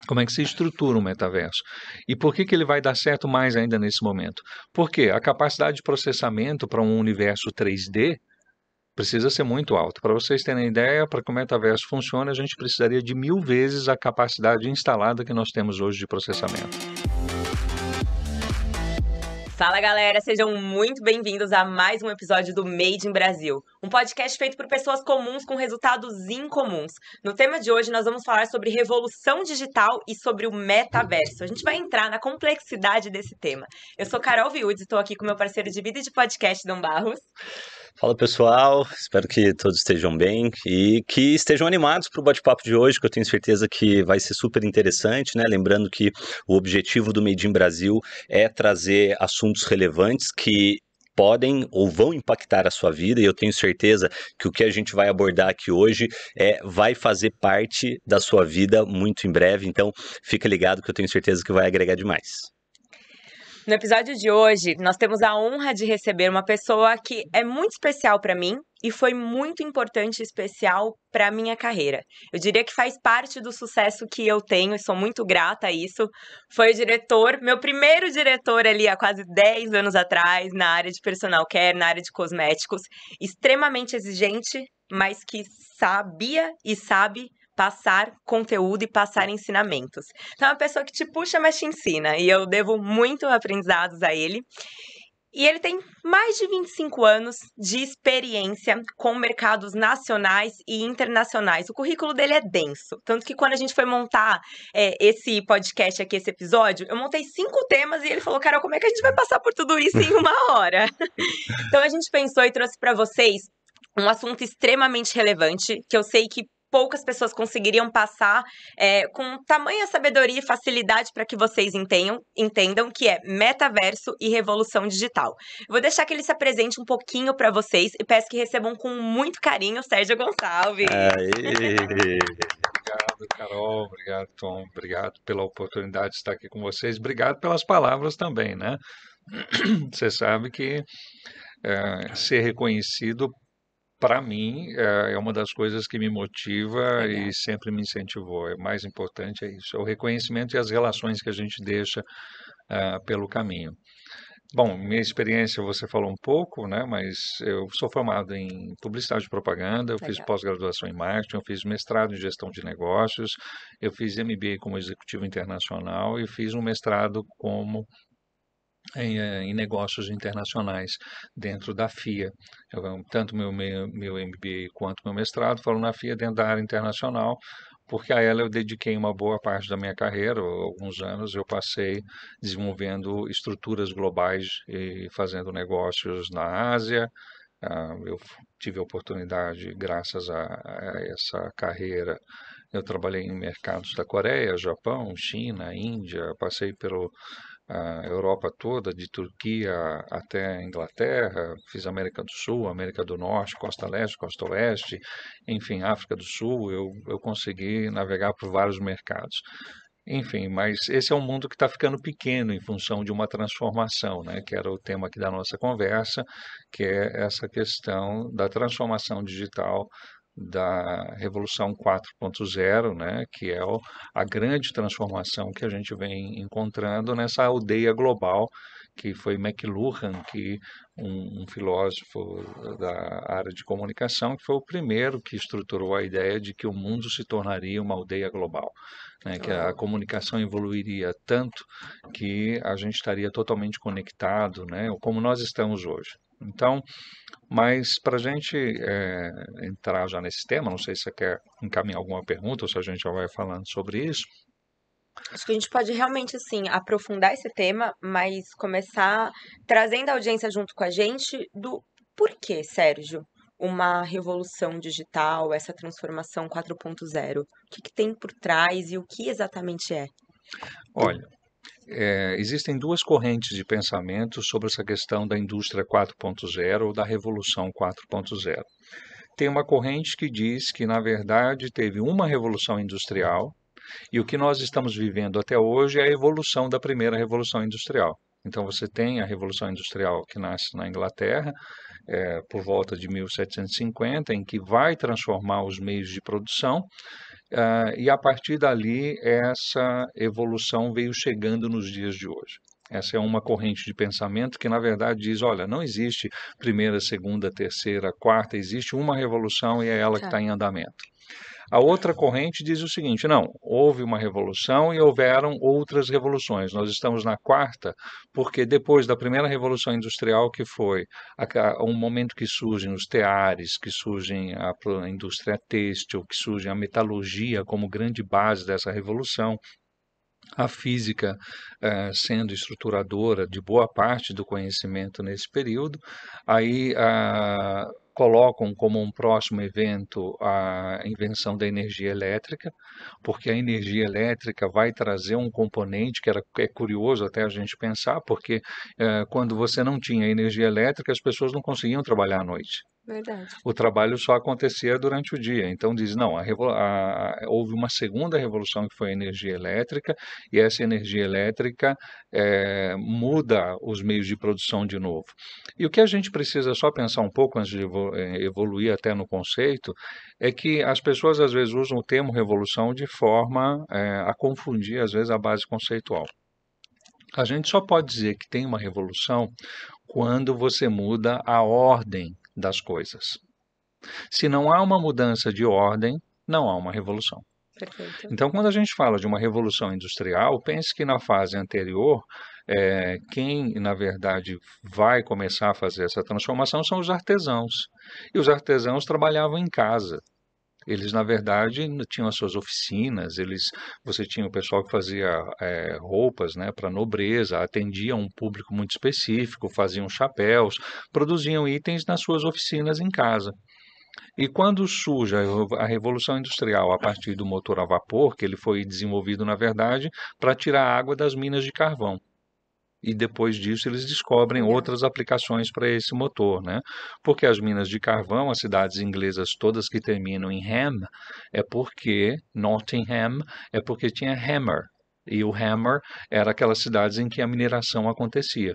Como é que se estrutura um metaverso? E por que ele vai dar certo mais ainda nesse momento? Porque a capacidade de processamento para um universo 3D precisa ser muito alta. Para vocês terem ideia, para que o metaverso funcione, a gente precisaria de 1000 vezes a capacidade instalada que nós temos hoje de processamento. Fala galera, sejam muito bem-vindos a mais um episódio do Made in Brasil, um podcast feito por pessoas comuns com resultados incomuns. No tema de hoje nós vamos falar sobre revolução digital e sobre o metaverso. A gente vai entrar na complexidade desse tema. Eu sou Carol Viúdes e estou aqui com meu parceiro de vida e de podcast, Dom Barros. Fala pessoal, espero que todos estejam bem e que estejam animados para o bate-papo de hoje, que eu tenho certeza que vai ser super interessante, né? Lembrando que o objetivo do Made in Brasil é trazer assuntos relevantes que podem ou vão impactar a sua vida, e eu tenho certeza que o que a gente vai abordar aqui hoje vai fazer parte da sua vida muito em breve, então fica ligado que eu tenho certeza que vai agregar demais. No episódio de hoje, nós temos a honra de receber uma pessoa que é muito especial para mim e foi muito importante e especial para a minha carreira. Eu diria que faz parte do sucesso que eu tenho e sou muito grata a isso. Foi o diretor, meu primeiro diretor ali há quase 10 anos atrás, na área de personal care, na área de cosméticos, extremamente exigente, mas que sabia e sabe passar conteúdo e passar ensinamentos. Então é uma pessoa que te puxa, mas te ensina. E eu devo muito aprendizados a ele. E ele tem mais de 25 anos de experiência com mercados nacionais e internacionais. O currículo dele é denso. Tanto que quando a gente foi montar esse podcast aqui, esse episódio, eu montei 5 temas e ele falou, Carol, como é que a gente vai passar por tudo isso em uma hora? Então a gente pensou e trouxe para vocês um assunto extremamente relevante, que eu sei que poucas pessoas conseguiriam passar com tamanha sabedoria e facilidade para que vocês entendam, que é metaverso e revolução digital. Eu vou deixar que ele se apresente um pouquinho para vocês e peço que recebam com muito carinho o Sérgio Gonçalves. Obrigado, Carol. Obrigado, Tom. Obrigado pela oportunidade de estar aqui com vocês. Obrigado pelas palavras também, né? Você sabe que ser reconhecido, para mim, é uma das coisas que me motiva e sempre me incentivou. O mais importante é isso, é o reconhecimento e as relações que a gente deixa pelo caminho. Bom, minha experiência você falou um pouco, né? Mas eu sou formado em publicidade e propaganda, eu fiz pós-graduação em marketing, eu fiz mestrado em gestão de negócios, eu fiz MBA como executivo internacional e fiz um mestrado em negócios internacionais dentro da FIA. Tanto meu MBA quanto meu mestrado foram na FIA dentro da área internacional, porque a ela eu dediquei uma boa parte da minha carreira, alguns anos eu passei desenvolvendo estruturas globais e fazendo negócios na Ásia. Eu tive a oportunidade, graças a essa carreira, eu trabalhei em mercados da Coreia, Japão, China, Índia, passei pelo a Europa toda, de Turquia até a Inglaterra, fiz América do Sul, América do Norte, Costa Leste, Costa Oeste, enfim, África do Sul, eu consegui navegar por vários mercados. Enfim, mas esse é um mundo que está ficando pequeno em função de uma transformação, né? Que era o tema aqui da nossa conversa, que é essa questão da transformação digital da Revolução 4.0, né, que é a grande transformação que a gente vem encontrando nessa aldeia global, que foi McLuhan, um filósofo da área de comunicação, que foi o primeiro que estruturou a ideia de que o mundo se tornaria uma aldeia global, né, que a comunicação evoluiria tanto que a gente estaria totalmente conectado, né, como nós estamos hoje. Então, mas para a gente entrar já nesse tema, não sei se você quer encaminhar alguma pergunta ou se a gente já vai falando sobre isso. Acho que a gente pode realmente, assim, aprofundar esse tema, mas começar trazendo a audiência junto com a gente do porquê, Sérgio, uma revolução digital, essa transformação 4.0. O que tem por trás e o que exatamente é? Olha, existem duas correntes de pensamento sobre essa questão da indústria 4.0 ou da revolução 4.0. Tem uma corrente que diz que, na verdade, teve uma revolução industrial e o que nós estamos vivendo até hoje é a evolução da primeira revolução industrial. Então, você tem a revolução industrial que nasce na Inglaterra, por volta de 1750, em que vai transformar os meios de produção, E a partir dali, essa evolução veio chegando nos dias de hoje. Essa é uma corrente de pensamento que, na verdade, diz: olha, não existe primeira, segunda, terceira, quarta, existe uma revolução e é ela que Tá. está em andamento. A outra corrente diz o seguinte: não, houve uma revolução e houveram outras revoluções. Nós estamos na quarta, porque depois da primeira revolução industrial, que foi um momento que surgem os teares, que surgem a indústria têxtil, que surge a metalurgia como grande base dessa revolução, a física sendo estruturadora de boa parte do conhecimento nesse período, aí colocam como um próximo evento a invenção da energia elétrica, porque a energia elétrica vai trazer um componente que é curioso até a gente pensar, porque quando você não tinha energia elétrica, as pessoas não conseguiam trabalhar à noite. Verdade. O trabalho só acontecia durante o dia. Então diz, não, houve uma segunda revolução que foi a energia elétrica, e essa energia elétrica muda os meios de produção de novo. E o que a gente precisa só pensar um pouco antes de evoluir até no conceito, é que as pessoas às vezes usam o termo revolução de forma a confundir às vezes a base conceitual. A gente só pode dizer que tem uma revolução quando você muda a ordem das coisas. Se não há uma mudança de ordem, não há uma revolução. Perfeito. Então, quando a gente fala de uma revolução industrial, pense que na fase anterior, quem, na verdade, vai começar a fazer essa transformação são os artesãos. E os artesãos trabalhavam em casa. Eles, na verdade, tinham as suas oficinas, você tinha o pessoal que fazia roupas, né, para nobreza, atendia um público muito específico, faziam chapéus, produziam itens nas suas oficinas em casa. E quando surge a Revolução Industrial a partir do motor a vapor, que ele foi desenvolvido, na verdade, para tirar a água das minas de carvão. E depois disso eles descobrem outras aplicações para esse motor, né? Porque as minas de carvão, as cidades inglesas todas que terminam em ham, Nottingham, é porque tinha hammer. E o hammer era aquelas cidades em que a mineração acontecia.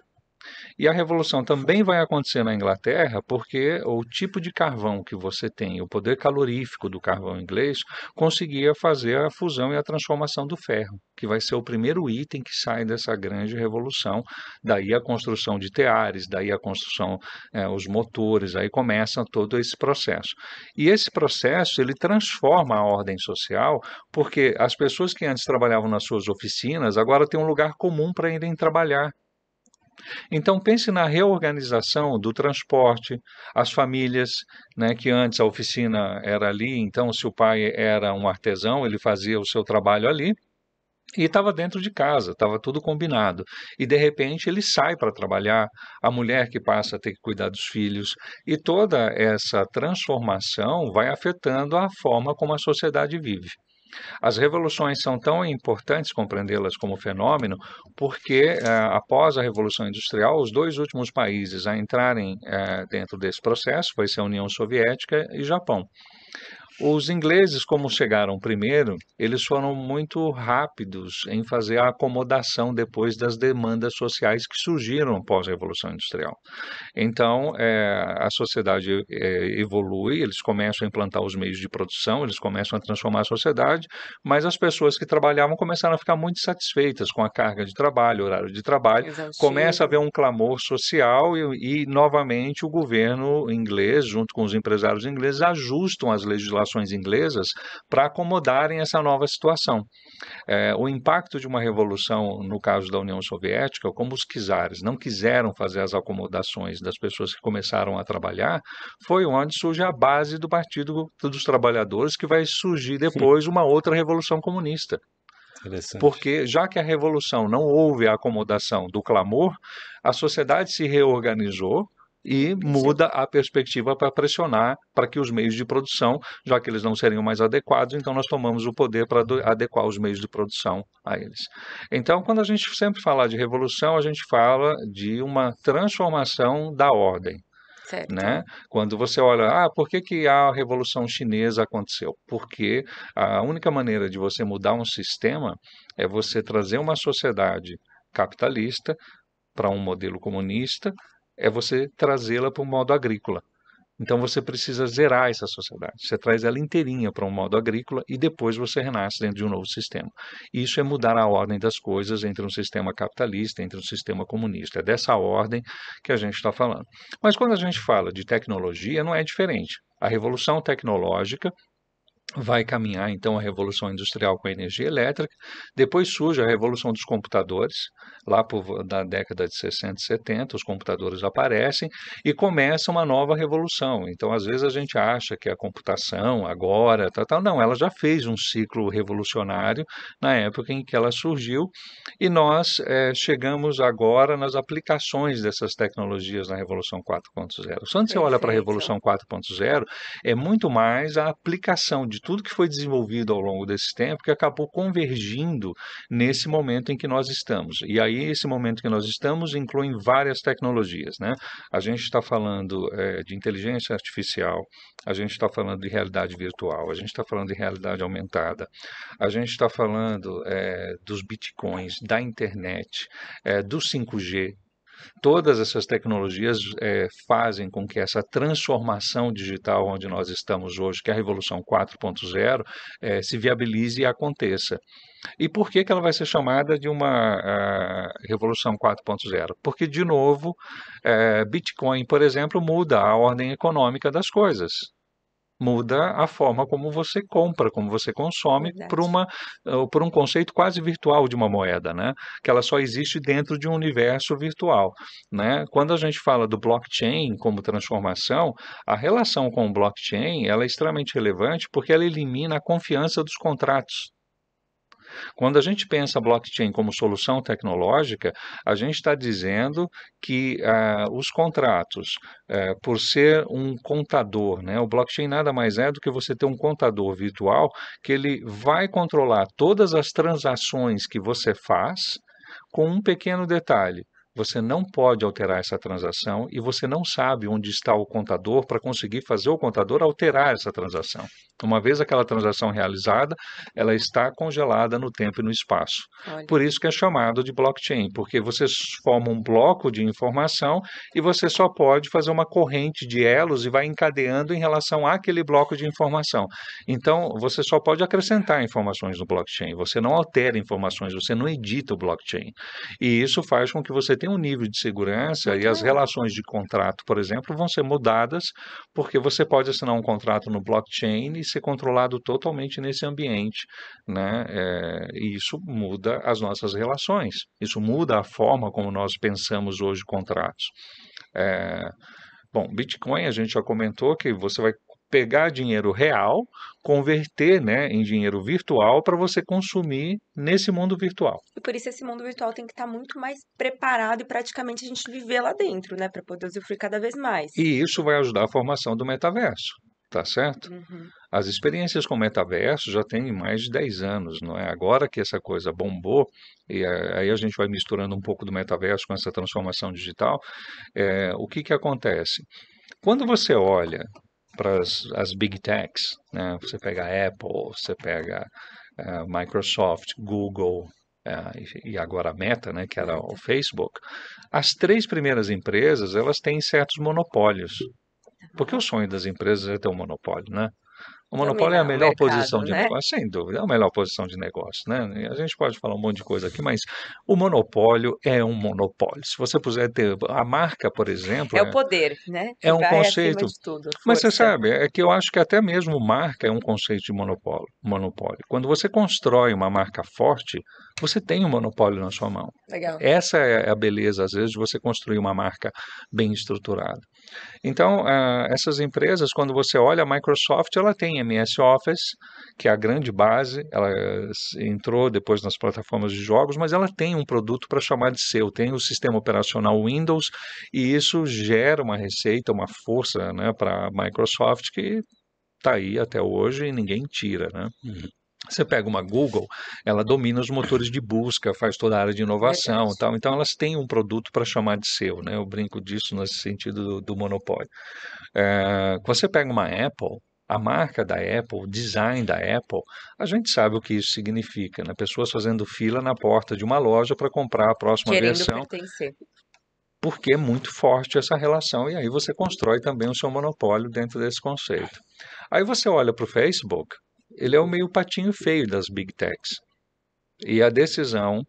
E a revolução também vai acontecer na Inglaterra porque o tipo de carvão que você tem, o poder calorífico do carvão inglês, conseguia fazer a fusão e a transformação do ferro, que vai ser o primeiro item que sai dessa grande revolução. Daí a construção de teares, daí a construção, os motores, aí começa todo esse processo. E esse processo, ele transforma a ordem social, porque as pessoas que antes trabalhavam nas suas oficinas, agora têm um lugar comum para irem trabalhar. Então pense na reorganização do transporte, as famílias, né, que antes a oficina era ali, então se o pai era um artesão, ele fazia o seu trabalho ali e estava dentro de casa, estava tudo combinado. E de repente ele sai para trabalhar, a mulher que passa a ter que cuidar dos filhos, e toda essa transformação vai afetando a forma como a sociedade vive. As revoluções são tão importantes compreendê-las como fenômeno porque, após a Revolução Industrial, os dois últimos países a entrarem dentro desse processo foi a União Soviética e Japão. Os ingleses, como chegaram primeiro, eles foram muito rápidos em fazer a acomodação depois das demandas sociais que surgiram após a Revolução Industrial. Então, a sociedade evolui, eles começam a implantar os meios de produção, eles começam a transformar a sociedade, mas as pessoas que trabalhavam começaram a ficar muito satisfeitas com a carga de trabalho, horário de trabalho, começa a haver um clamor social e novamente, o governo inglês, junto com os empresários ingleses, ajustam as legislações inglesas para acomodarem essa nova situação. O impacto de uma revolução, no caso da União Soviética, como os czares não quiseram fazer as acomodações das pessoas que começaram a trabalhar, foi onde surge a base do Partido dos Trabalhadores, que vai surgir depois uma outra revolução comunista. Porque, já que a revolução não houve a acomodação do clamor, a sociedade se reorganizou e muda a perspectiva para pressionar para que os meios de produção, já que eles não seriam mais adequados, então nós tomamos o poder para adequar os meios de produção a eles. Então, quando a gente sempre fala de revolução, a gente fala de uma transformação da ordem. Certo. Né? Quando você olha, por que a Revolução Chinesa aconteceu? Porque a única maneira de você mudar um sistema é você trazer uma sociedade capitalista para um modelo comunista, é você trazê-la para o modo agrícola. Então você precisa zerar essa sociedade. Você traz ela inteirinha para um modo agrícola e depois você renasce dentro de um novo sistema. Isso é mudar a ordem das coisas entre um sistema capitalista, entre um sistema comunista. É dessa ordem que a gente está falando. Mas quando a gente fala de tecnologia, não é diferente. A revolução tecnológica vai caminhar então a revolução industrial com a energia elétrica, depois surge a revolução dos computadores, lá da década de 60 e 70, os computadores aparecem e começa uma nova revolução. Então, às vezes a gente acha que a computação agora, não, ela já fez um ciclo revolucionário na época em que ela surgiu e nós chegamos agora nas aplicações dessas tecnologias na revolução 4.0. Quando você olha para a revolução 4.0, é muito mais a aplicação de tudo que foi desenvolvido ao longo desse tempo que acabou convergindo nesse momento em que nós estamos. E aí, esse momento que nós estamos inclui várias tecnologias, né? A gente está falando de inteligência artificial, a gente está falando de realidade virtual, a gente está falando de realidade aumentada, a gente está falando dos bitcoins, da internet, do 5G. Todas essas tecnologias fazem com que essa transformação digital onde nós estamos hoje, que é a Revolução 4.0, se viabilize e aconteça. E por que ela vai ser chamada de uma Revolução 4.0? Porque, de novo, Bitcoin, por exemplo, muda a ordem econômica das coisas. Muda a forma como você compra, como você consome, por um conceito quase virtual de uma moeda, né? Que ela só existe dentro de um universo virtual, né? Quando a gente fala do blockchain como transformação, a relação com o blockchain ela é extremamente relevante porque ela elimina a confiança dos contratos. Quando a gente pensa blockchain como solução tecnológica, a gente está dizendo que os contratos, por ser um contador, né, o blockchain nada mais é do que você ter um contador virtual que ele vai controlar todas as transações que você faz com um pequeno detalhe. Você não pode alterar essa transação e você não sabe onde está o contador para conseguir fazer o contador alterar essa transação. Uma vez aquela transação realizada, ela está congelada no tempo e no espaço. Olha. Por isso que é chamado de blockchain, porque você forma um bloco de informação e você só pode fazer uma corrente de elos e vai encadeando em relação àquele bloco de informação. Então, você só pode acrescentar informações no blockchain, você não altera informações, você não edita o blockchain. E isso faz com que você tenha um nível de segurança e as relações de contrato, por exemplo, vão ser mudadas porque você pode assinar um contrato no blockchain e ser controlado totalmente nesse ambiente, né? E isso muda as nossas relações, isso muda a forma como nós pensamos hoje contratos. Bom, Bitcoin a gente já comentou que você vai pegar dinheiro real, converter, né, em dinheiro virtual para você consumir nesse mundo virtual. E por isso esse mundo virtual tem que estar muito mais preparado e praticamente a gente viver lá dentro, né, para poder usufruir cada vez mais. E isso vai ajudar a formação do metaverso, tá certo? Uhum. As experiências com metaverso já têm mais de 10 anos, não é? Agora que essa coisa bombou, e aí a gente vai misturando um pouco do metaverso com essa transformação digital, o que acontece? Quando você olha para as big techs, né? Você pega a Apple, você pega Microsoft, Google e agora a Meta, né? Que era o Facebook, as 3 primeiras empresas elas têm certos monopólios, porque o sonho das empresas é ter um monopólio, né? O monopólio é a melhor posição de negócio, sem dúvida, é a melhor posição de negócio, né? A gente pode falar um monte de coisa aqui, mas o monopólio é um monopólio. Se você puder ter a marca, por exemplo... É o poder, né? É um conceito... De tudo, mas você sabe, é que eu acho que até mesmo marca é um conceito de monopólio. Quando você constrói uma marca forte, você tem um monopólio na sua mão. Legal. Essa é a beleza, às vezes, de você construir uma marca bem estruturada. Então, essas empresas, quando você olha, a Microsoft, ela tem MS Office, que é a grande base, ela entrou depois nas plataformas de jogos, mas ela tem um produto para chamar de seu, tem o sistema operacional Windows, e isso gera uma receita, uma força, né, para a Microsoft que está aí até hoje e ninguém tira, né? Você pega uma Google, ela domina os motores de busca, faz toda a área de inovação e tal. Então, elas têm um produto para chamar de seu, né? Eu brinco disso nesse sentido do monopólio. Você pega uma Apple, a marca da Apple, o design da Apple, a gente sabe o que isso significa, né? Pessoas fazendo fila na porta de uma loja para comprar a próxima versão. Pertencer. porque é muito forte essa relação, e aí você constrói também o seu monopólio dentro desse conceito. Aí você olha para o Facebook, ele é o meio patinho feio das Big Techs. E a decisão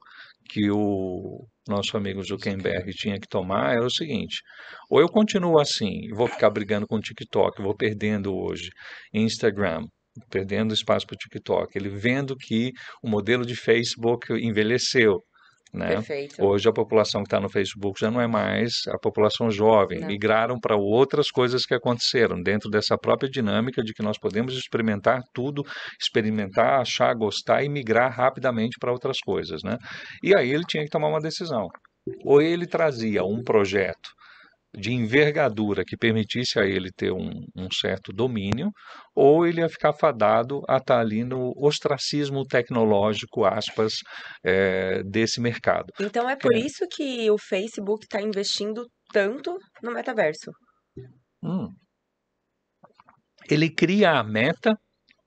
que o nosso amigo Zuckerberg tinha que tomar era o seguinte: ou eu continuo assim, vou ficar brigando com o TikTok, vou perdendo hoje Instagram, perdendo espaço para o TikTok, ele vendo que o modelo de Facebook envelheceu, né? Perfeito. Hoje a população que está no Facebook já não é mais a população jovem, Não. migraram para outras coisas que aconteceram dentro dessa própria dinâmica de que nós podemos experimentar tudo, experimentar, achar, gostar e migrar rapidamente para outras coisas, né? E aí ele tinha que tomar uma decisão. Ou ele trazia um projeto de envergadura que permitisse a ele ter um certo domínio, ou ele ia ficar fadado a estar ali no ostracismo tecnológico, aspas, desse mercado. Então é por isso que o Facebook está investindo tanto no metaverso. Ele cria a meta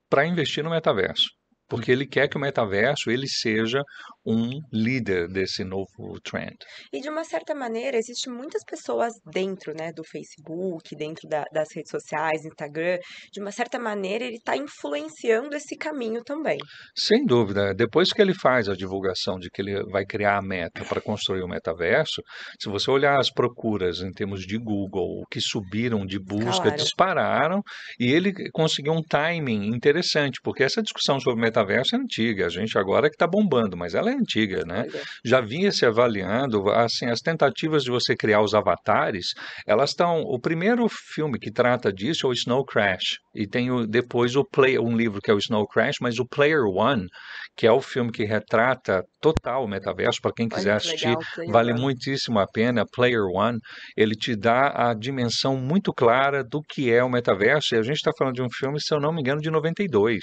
para investir no metaverso, porque ele quer que o metaverso ele seja um líder desse novo trend. E de uma certa maneira, existem muitas pessoas dentro, né, do Facebook, dentro das redes sociais, Instagram. De uma certa maneira, ele está influenciando esse caminho também. Sem dúvida. Depois que ele faz a divulgação de que ele vai criar a meta para construir o metaverso, se você olhar as procuras em termos de Google, o que subiram de busca, Claro. dispararam, e ele conseguiu um timing interessante, porque essa discussão sobre metaverso é antiga, a gente agora que está bombando, mas ela é antiga, né? Olha. Já vinha se avaliando, assim, as tentativas de você criar os avatares, elas estão... O primeiro filme que trata disso é o Snow Crash, e tem depois um livro que é o Snow Crash, mas o Player One, que é o filme que retrata total o metaverso, para quem quiser Olha que assistir, legal, Player vale One. muitíssimo a pena. Player One, ele te dá a dimensão muito clara do que é o metaverso, e a gente está falando de um filme, se eu não me engano, de 92.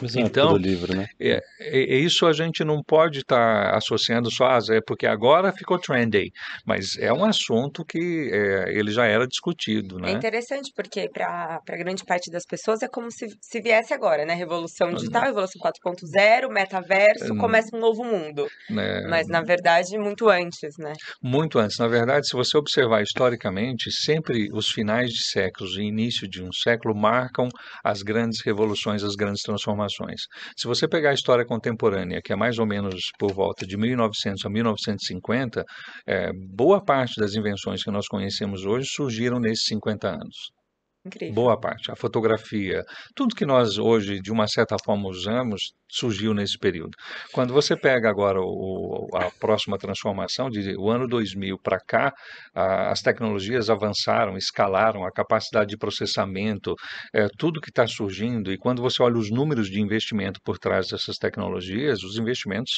Mas não é Então, puro livro, né? isso a gente não pode estar associando só, é porque agora ficou trendy, mas é um assunto que ele já era discutido, É né? interessante porque para grande parte das pessoas é como se viesse agora, né? Revolução digital, Revolução 4.0, metaverso, começa um novo mundo. Né, Mas, na verdade, muito antes, né? muito antes. Na verdade, se você observar historicamente, sempre os finais de séculos e início de um século marcam as grandes revoluções, as grandes transformações. Se você pegar a história contemporânea, que é mais ou menos por volta de 1900 a 1950, boa parte das invenções que nós conhecemos hoje surgiram nesses 50 anos. Incrível. Boa parte. A fotografia, tudo que nós hoje, de uma certa forma, usamos, surgiu nesse período. Quando você pega agora a próxima transformação, o ano 2000 para cá, as tecnologias avançaram, escalaram, a capacidade de processamento, tudo que está surgindo, e quando você olha os números de investimento por trás dessas tecnologias, os investimentos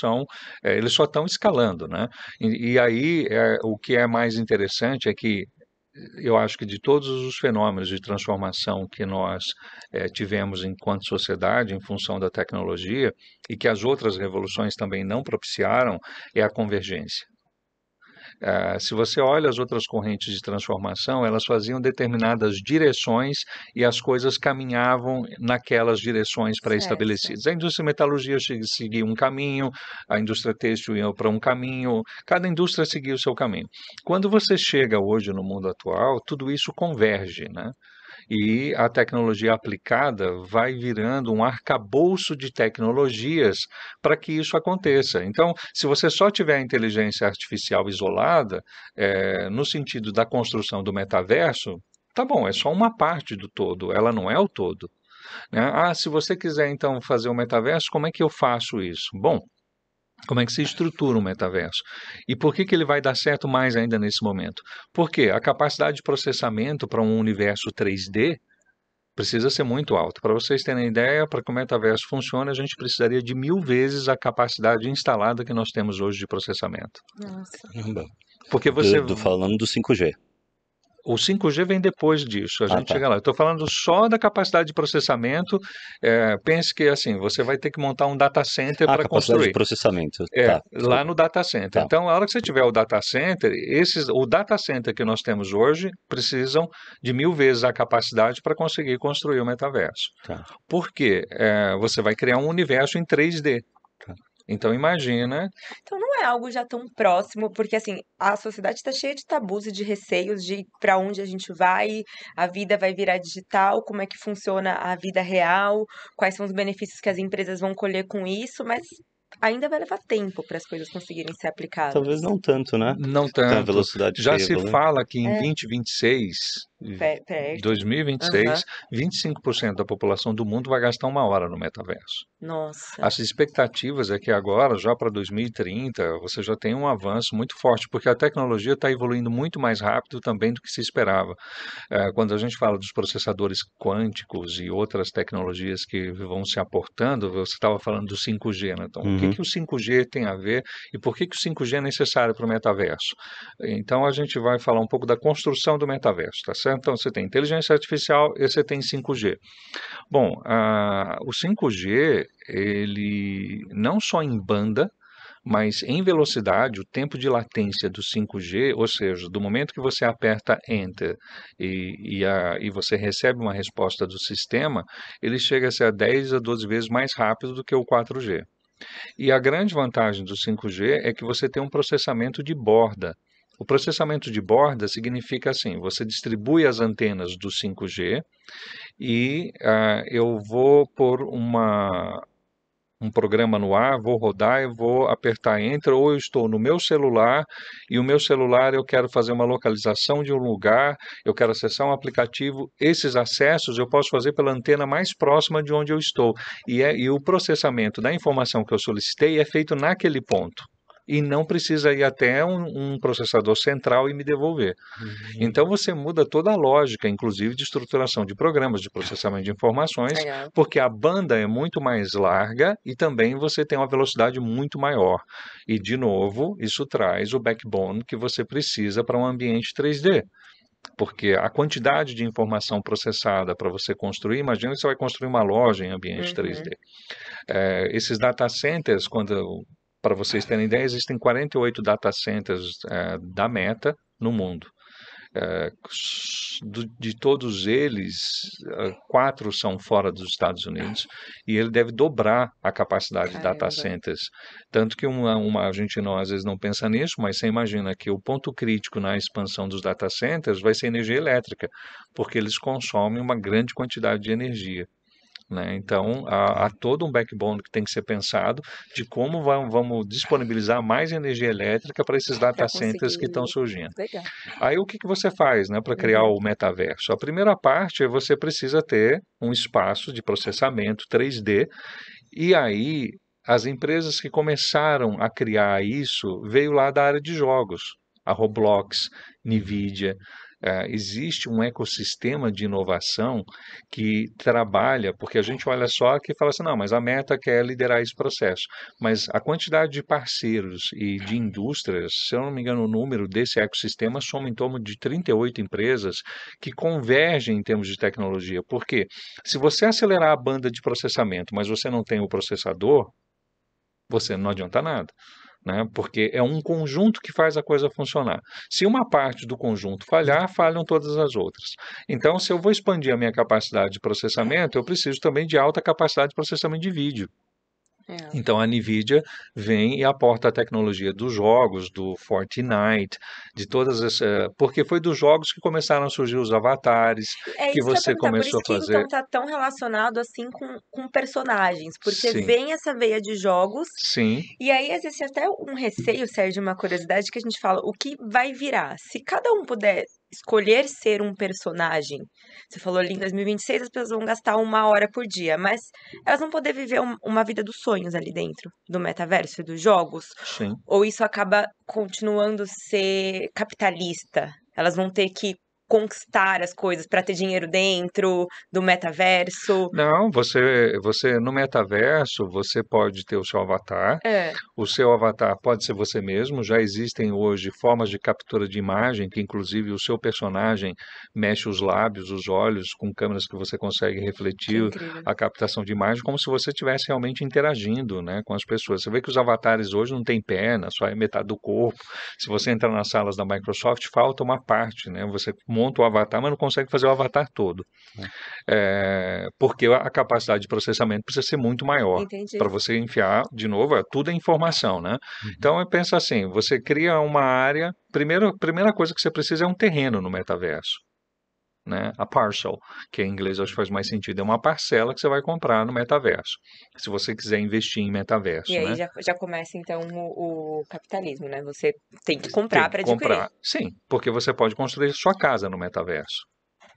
eles só estão escalando, né? E aí, o que é mais interessante é que eu acho que de todos os fenômenos de transformação que nós tivemos enquanto sociedade em função da tecnologia e que as outras revoluções também não propiciaram, é a convergência. Se você olha as outras correntes de transformação, elas faziam determinadas direções e as coisas caminhavam naquelas direções pré-estabelecidas. A indústria metalúrgica seguia um caminho, a indústria têxtil ia para um caminho, cada indústria seguia o seu caminho. Quando você chega hoje no mundo atual, tudo isso converge, né? E a tecnologia aplicada vai virando um arcabouço de tecnologias para que isso aconteça. Então, se você só tiver a inteligência artificial isolada, no sentido da construção do metaverso, tá bom, é só uma parte do todo, ela não é o todo. Né? Se você quiser então fazer o metaverso, como é que eu faço isso? Bom, como é que se estrutura um metaverso? E por que ele vai dar certo mais ainda nesse momento? Porque a capacidade de processamento para um universo 3D precisa ser muito alta. Para vocês terem ideia, para que o metaverso funcione, a gente precisaria de 1000 vezes a capacidade instalada que nós temos hoje de processamento. Nossa. Caramba. Porque você... Falando do 5G. O 5G vem depois disso, a gente tá. chega lá. Eu estou falando só da capacidade de processamento. Pense que assim, você vai ter que montar um data center para Capacidade construir. de processamento. Lá no data center. Tá. Então, a hora que você tiver o data center, o data center que nós temos hoje precisam de 1000 vezes a capacidade para conseguir construir o metaverso. Tá. Por quê? Você vai criar um universo em 3D. Então imagina... Então não é algo já tão próximo, porque assim, a sociedade está cheia de tabus e de receios de para onde a gente vai, a vida vai virar digital, como é que funciona a vida real, quais são os benefícios que as empresas vão colher com isso, mas ainda vai levar tempo para as coisas conseguirem ser aplicadas. Talvez não tanto, né? Não Tem uma tanto. velocidade Já que se evolui. fala que em É. 2026, Perto. 2026, 25% da população do mundo vai gastar 1 hora no metaverso. Nossa. As expectativas é que agora, já para 2030, você já tem um avanço muito forte, porque a tecnologia está evoluindo muito mais rápido também do que se esperava. Quando a gente fala dos processadores quânticos e outras tecnologias que vão se aportando, você estava falando do 5G, né? Então, o que o 5G tem a ver e por que o 5G é necessário para o metaverso? Então, a gente vai falar um pouco da construção do metaverso, tá certo? Então, você tem inteligência artificial e você tem 5G. Bom, o 5G, ele não só em banda, mas em velocidade, o tempo de latência do 5G, ou seja, do momento que você aperta Enter e você recebe uma resposta do sistema, ele chega a ser 10 a 12 vezes mais rápido do que o 4G. E a grande vantagem do 5G é que você tem um processamento de borda. O processamento de borda significa assim, você distribui as antenas do 5G e eu vou pôr um programa no ar, vou rodar, eu vou apertar Enter, ou eu estou no meu celular, e o meu celular eu quero fazer uma localização de um lugar, eu quero acessar um aplicativo, esses acessos eu posso fazer pela antena mais próxima de onde eu estou, e o processamento da informação que eu solicitei é feito naquele ponto. E não precisa ir até um processador central e me devolver. Então você muda toda a lógica, inclusive de estruturação de programas de processamento de informações, Legal. porque a banda é muito mais larga e também você tem uma velocidade muito maior. E, de novo, isso traz o backbone que você precisa para um ambiente 3D. Porque a quantidade de informação processada para você construir, imagina que você vai construir uma loja em ambiente 3D. Esses data centers, para vocês terem ideia, existem 48 data centers da Meta no mundo. De todos eles, 4 são fora dos Estados Unidos e ele deve dobrar a capacidade de data centers. Tanto que a gente às vezes não pensa nisso, mas você imagina que o ponto crítico na expansão dos data centers vai ser energia elétrica, porque eles consomem uma grande quantidade de energia. Né? Então, há todo um backbone que tem que ser pensado de como vamos disponibilizar mais energia elétrica para esses data centers que estão surgindo. Legal. Aí, o que você faz, né, para criar o metaverso? A primeira parte é você precisa ter um espaço de processamento 3D, e aí as empresas que começaram a criar isso veio lá da área de jogos, a Roblox, NVIDIA. Existe um ecossistema de inovação que trabalha, porque a gente olha só que fala assim, não, mas a Meta quer liderar esse processo, mas a quantidade de parceiros e de indústrias, se eu não me engano o número desse ecossistema soma em torno de 38 empresas que convergem em termos de tecnologia, porque se você acelerar a banda de processamento, mas você não tem o processador, você não adianta nada. Né? Porque é um conjunto que faz a coisa funcionar. Se uma parte do conjunto falhar, falham todas as outras. Então, se eu vou expandir a minha capacidade de processamento, eu preciso também de alta capacidade de processamento de vídeo. Então a NVIDIA vem e aporta a tecnologia dos jogos, do Fortnite, de todas as... porque foi dos jogos que começaram a surgir os avatares, que você começou a fazer... Então tá tão relacionado assim com personagens, porque Sim. vem essa veia de jogos, Sim. E aí existe até um receio, Sérgio, uma curiosidade que a gente fala, o que vai virar? Se cada um puder escolher ser um personagem, você falou ali em 2026 as pessoas vão gastar 1 hora por dia, mas elas vão poder viver uma vida dos sonhos ali dentro do metaverso e dos jogos? Sim. Ou isso acaba continuando ser capitalista? Elas vão ter que conquistar as coisas para ter dinheiro dentro do metaverso? Não, você no metaverso, você pode ter o seu avatar. O seu avatar pode ser você mesmo. Já existem hoje formas de captura de imagem, que inclusive o seu personagem mexe os lábios, os olhos, com câmeras que você consegue refletir a captação de imagem, como se você estivesse realmente interagindo, né, com as pessoas. Você vê que os avatares hoje não têm perna, só é metade do corpo. Se você entrar nas salas da Microsoft, falta uma parte, né? Você monta o avatar, mas não consegue fazer o avatar todo. Porque a capacidade de processamento precisa ser muito maior. Entendi. Para você enfiar, de novo, tudo é informação, né? Então, eu penso assim, você cria uma área, primeira coisa que você precisa é um terreno no metaverso. Né? A parcel, que em inglês acho que faz mais sentido, é uma parcela que você vai comprar no metaverso, se você quiser investir em metaverso, E aí né? já começa então o capitalismo, né? Você tem que Tem comprar que para adquirir. comprar, sim, porque você pode construir sua casa no metaverso.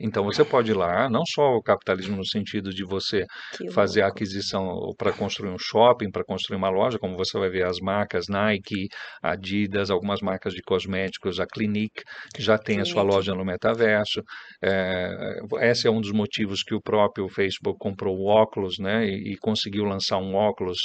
Então você pode ir lá, não só o capitalismo no sentido de você Que fazer a louco. aquisição para construir um shopping, para construir uma loja, como você vai ver as marcas Nike, Adidas, algumas marcas de cosméticos, a Clinique já tem a sua Clinique. loja no metaverso. Esse é um dos motivos que o próprio Facebook comprou o óculos, né, e conseguiu lançar um óculos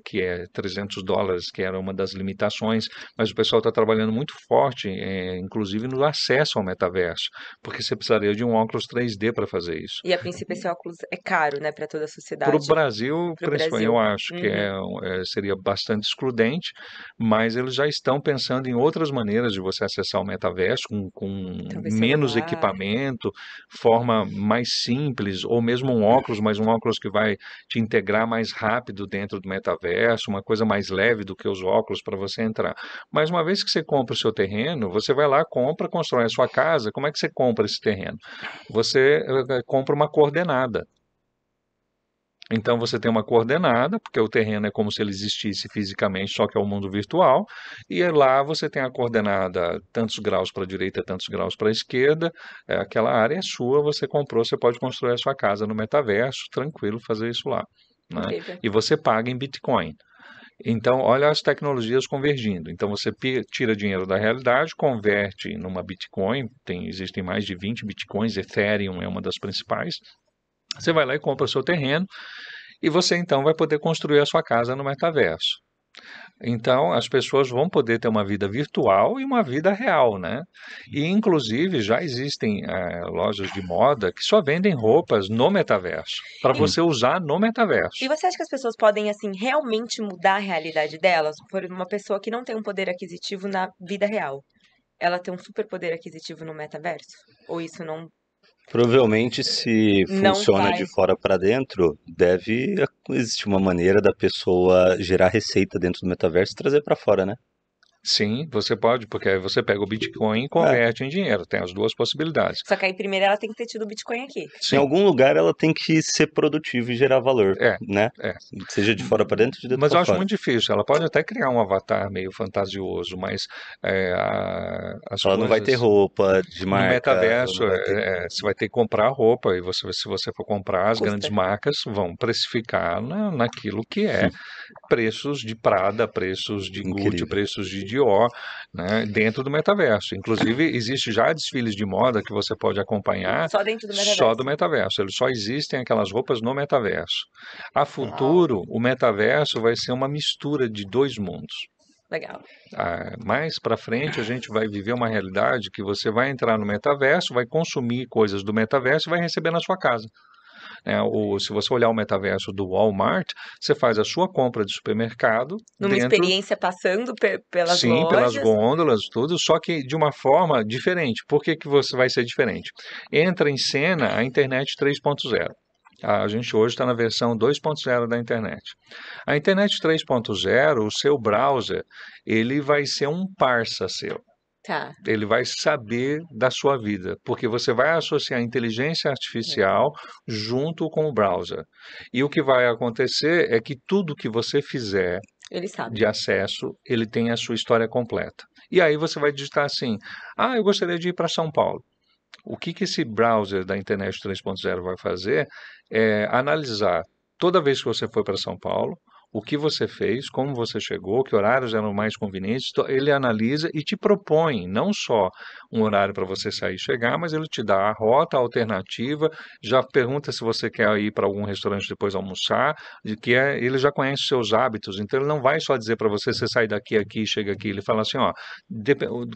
que é $300, que era uma das limitações, mas o pessoal está trabalhando muito forte, inclusive no acesso ao metaverso, porque você precisaria de um óculos 3D para fazer isso. E a princípio esse óculos é caro, né, para toda a Para o sociedade. Brasil, Pro principalmente, Brasil. eu acho que Uhum. seria bastante excludente, mas eles já estão pensando em outras maneiras de você acessar o metaverso, com Talvez menos celular. equipamento, forma mais simples, ou mesmo um óculos, mas um óculos que vai te integrar mais rápido dentro do metaverso, uma coisa mais leve do que os óculos para você entrar. Mas uma vez que você compra o seu terreno, você vai lá, compra, constrói a sua casa. Como é que você compra esse terreno? Você compra uma coordenada. Então você tem uma coordenada, porque o terreno é como se ele existisse fisicamente, só que é o mundo virtual, e lá você tem a coordenada tantos graus para a direita, tantos graus para a esquerda, aquela área é sua, você comprou, você pode construir a sua casa no metaverso, tranquilo, fazer isso lá, né? Incrível. E você paga em Bitcoin. Então, olha as tecnologias convergindo. Então, você tira dinheiro da realidade, converte numa Bitcoin, existem mais de 20 Bitcoins, Ethereum é uma das principais. Você vai lá e compra o seu terreno, e você então vai poder construir a sua casa no metaverso. Então, as pessoas vão poder ter uma vida virtual e uma vida real, né? E, inclusive, já existem lojas de moda que só vendem roupas no metaverso, para E, você usar no metaverso. e você acha que as pessoas podem, assim, realmente mudar a realidade delas? Por uma pessoa que não tem um poder aquisitivo na vida real, ela tem um super poder aquisitivo no metaverso? Ou isso Provavelmente, se não funciona vai? de fora para dentro, deve existir uma maneira da pessoa gerar receita dentro do metaverso e trazer para fora, né? Sim, você pode, porque aí você pega o Bitcoin e É. converte em dinheiro. Tem as duas possibilidades. Só que aí primeiro ela tem que ter tido o Bitcoin aqui. Em Sim, algum lugar ela tem que ser produtiva e gerar valor, é, né? é. Seja de fora para dentro, de dentro Mas para eu acho fora. muito difícil. Ela pode até criar um avatar meio fantasioso, mas as Ela não vai ter coisas roupa de no marca, ela metaverso, não vai ter. você vai ter que comprar roupa e se você for comprar, as Custa. grandes marcas vão precificar naquilo que é preços de Prada, preços de Gucci, Incrível. preços de Dior, né, dentro do metaverso. Inclusive, existe já desfiles de moda que você pode acompanhar Só dentro do só do metaverso. metaverso. Eles só existem aquelas roupas no metaverso. A Uau. futuro, o metaverso vai ser uma mistura de dois mundos. Legal. Mais para frente, a gente vai viver uma realidade que você vai entrar no metaverso, vai consumir coisas do metaverso e vai receber na sua casa. Se você olhar o metaverso do Walmart, você faz a sua compra de supermercado Numa dentro, experiência passando pelas sim, pelas lojas. gôndolas, tudo, só que de uma forma diferente. Por que você vai ser diferente? Entra em cena a internet 3.0. A gente hoje está na versão 2.0 da internet. A internet 3.0, o seu browser, ele vai ser um parça seu. Tá. Ele vai saber da sua vida, porque você vai associar a inteligência artificial junto com o browser. E o que vai acontecer é que tudo que você fizer Ele sabe. de acesso, ele tem a sua história completa. E aí você vai digitar assim: eu gostaria de ir para São Paulo. O que esse browser da internet 3.0 vai fazer é analisar toda vez que você foi para São Paulo, o que você fez, como você chegou, que horários eram mais convenientes. Ele analisa e te propõe não só um horário para você sair e chegar, mas ele te dá a rota a alternativa, já pergunta se você quer ir para algum restaurante depois almoçar, ele já conhece os seus hábitos, então ele não vai só dizer para você sai daqui, aqui, chega aqui. Ele fala assim,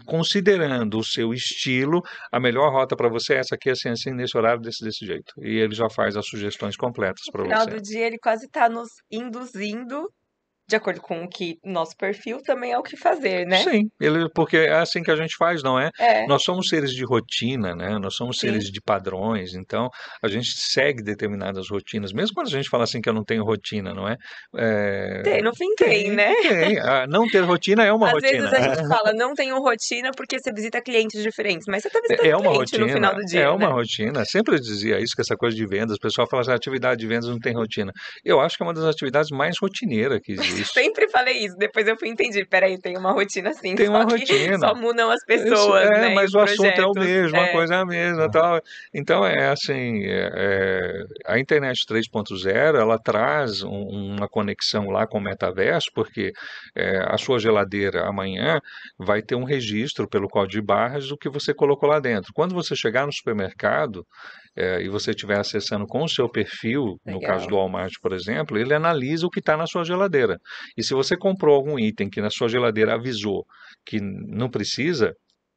considerando o seu estilo, a melhor rota para você é essa aqui, assim, nesse horário, desse jeito. E ele já faz as sugestões completas para No final você. do dia, ele quase tá nos induzindo de acordo com o que nosso perfil também é o que fazer, né? Sim, porque é assim que a gente faz, não é? É, Nós somos seres de rotina, né? Nós somos seres sim. de padrões, então a gente segue determinadas rotinas. Mesmo quando a gente fala assim que eu não tenho rotina, não é? É, No fim tem, né? tem. Não ter rotina é uma Às rotina. vezes a gente fala, não tenho rotina porque você visita clientes diferentes, mas você tá visitando É uma cliente no final rotina, do é dia, uma né? rotina. Sempre eu dizia isso, que essa coisa de vendas, o pessoal fala assim, atividade de vendas não tem rotina. Eu acho que é uma das atividades mais rotineiras que existe. Sempre falei isso, depois eu fui entender, peraí, tem uma rotina sim, Tem uma só que rotina. só mudam as pessoas, né, e Mas os o assunto é o projetos. mesmo, a É, coisa é a mesma, tal. Então é assim, a internet 3.0 ela traz uma conexão lá com o metaverso, porque a sua geladeira amanhã vai ter um registro pelo código de barras do que você colocou lá dentro. Quando você chegar no supermercado e você estiver acessando com o seu perfil, no caso do legal. Walmart, por exemplo, ele analisa o que está na sua geladeira. E se você comprou algum item que na sua geladeira avisou que não precisa,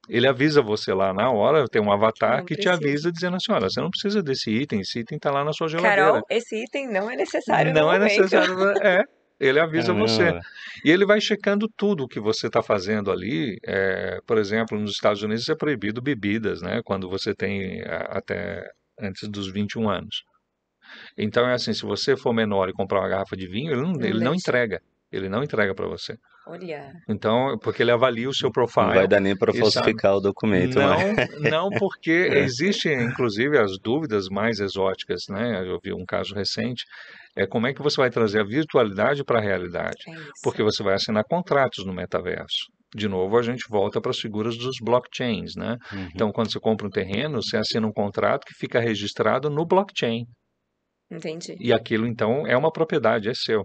ele avisa você lá na hora, tem um Que avatar não que te precisa. avisa dizendo assim, olha, você não precisa desse item, esse item está lá na sua geladeira. Carol, esse item não é necessário no Não é momento. necessário, ele avisa você. Caramba. E ele vai checando tudo o que você está fazendo ali. Por exemplo, nos Estados Unidos é proibido bebidas, né? Quando você tem até antes dos 21 anos. Então é assim, se você for menor e comprar uma garrafa de vinho, Não ele não deixa. entrega. Ele não entrega para você. Olha, Então, porque ele avalia o seu Não vai profile dar nem para e sabe. falsificar o documento, mas. Não, não, porque existe, inclusive, as dúvidas mais exóticas, né? Eu vi um caso recente, como é que você vai trazer a virtualidade para a realidade? é isso. Porque você vai assinar contratos no metaverso. De novo, a gente volta para as figuras dos blockchains, né? Uhum. Então, quando você compra um terreno, você assina um contrato que fica registrado no blockchain. Entendi. E aquilo, então, é uma propriedade, é seu.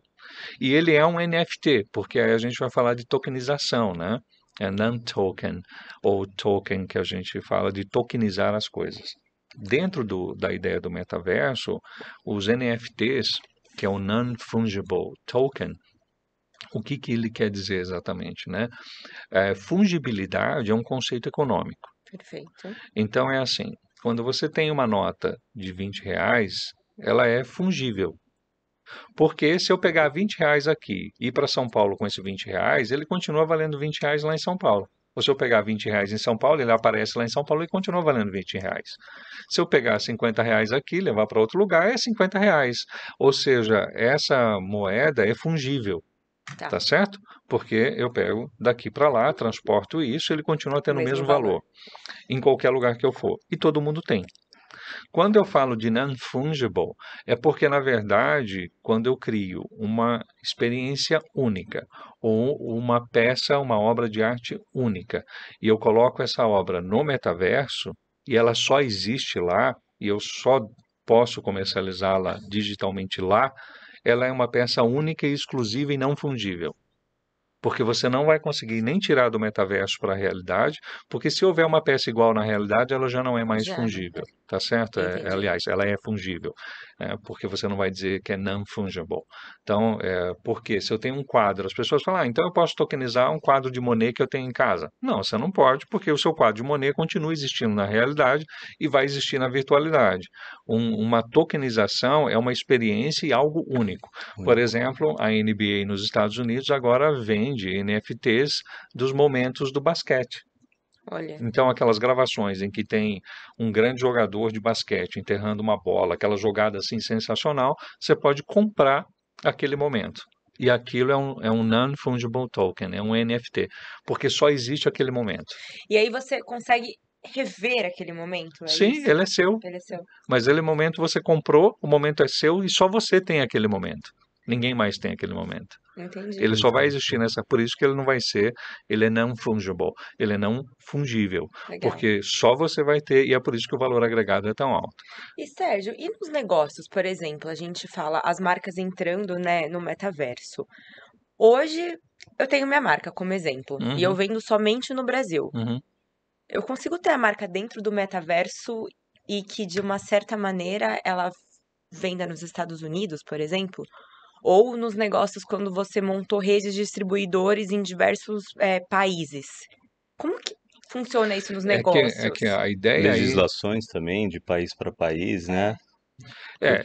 E ele é um NFT, porque aí a gente vai falar de tokenização, né? É non-token, ou token que a gente fala de tokenizar as coisas. Dentro da ideia do metaverso, os NFTs, que é o Non-Fungible Token, o que ele quer dizer exatamente, né? Fungibilidade é um conceito econômico. Perfeito. Então é assim, quando você tem uma nota de R$ 20, ela é fungível. Porque se eu pegar R$ 20 aqui e ir para São Paulo com esses R$ 20, ele continua valendo R$ 20 lá em São Paulo. Ou se eu pegar R$ 20 em São Paulo, ele aparece lá em São Paulo e continua valendo R$ 20. Se eu pegar R$ 50 aqui e levar para outro lugar, é R$ 50. Ou seja, essa moeda é fungível, Tá. tá certo? Porque eu pego daqui para lá, transporto isso, ele continua O tendo o mesmo mesmo valor. valor em qualquer lugar que eu for. E todo mundo tem. Quando eu falo de non-fungible, é porque, na verdade, quando eu crio uma experiência única ou uma peça, uma obra de arte única, e eu coloco essa obra no metaverso e ela só existe lá, e eu só posso comercializá-la digitalmente lá, ela é uma peça única e exclusiva e não fungível. Porque você não vai conseguir nem tirar do metaverso para a realidade, porque se houver uma peça igual na realidade, ela já não é mais Já. fungível, tá certo? Entendi. Aliás, ela é fungível, porque você não vai dizer que é non-fungible. Então, porque se eu tenho um quadro, as pessoas falam, então eu posso tokenizar um quadro de Monet que eu tenho em casa. Não, você não pode, porque o seu quadro de Monet continua existindo na realidade e vai existir na virtualidade. Uma tokenização é uma experiência e algo único. Por Único. exemplo, a NBA nos Estados Unidos agora vende NFTs dos momentos do basquete. Olha. Então, aquelas gravações em que tem um grande jogador de basquete enterrando uma bola, aquela jogada assim sensacional, você pode comprar aquele momento. E aquilo é um non-fungible token, é um NFT, porque só existe aquele momento. E aí você consegue rever aquele momento, é Sim, isso? ele é seu, Ele é seu. mas aquele momento você comprou, o momento é seu e só você tem aquele momento. Ninguém mais tem aquele momento. Entendi. Ele só vai existir por isso que ele não vai ser, ele é não fungible, ele é não fungível, Legal. porque só você vai ter e é por isso que o valor agregado é tão alto. E Sérgio, e nos negócios, por exemplo, a gente fala as marcas entrando, né, no metaverso. Hoje eu tenho minha marca como exemplo e eu Uhum, vendo somente no Brasil. uhum. Eu consigo ter a marca dentro do metaverso e que de uma certa maneira ela venda nos Estados Unidos, por exemplo? Ou nos negócios quando você montou redes de distribuidores em diversos países? Como que funciona isso nos É que negócios? a ideia aí Legislações também de país para país, né?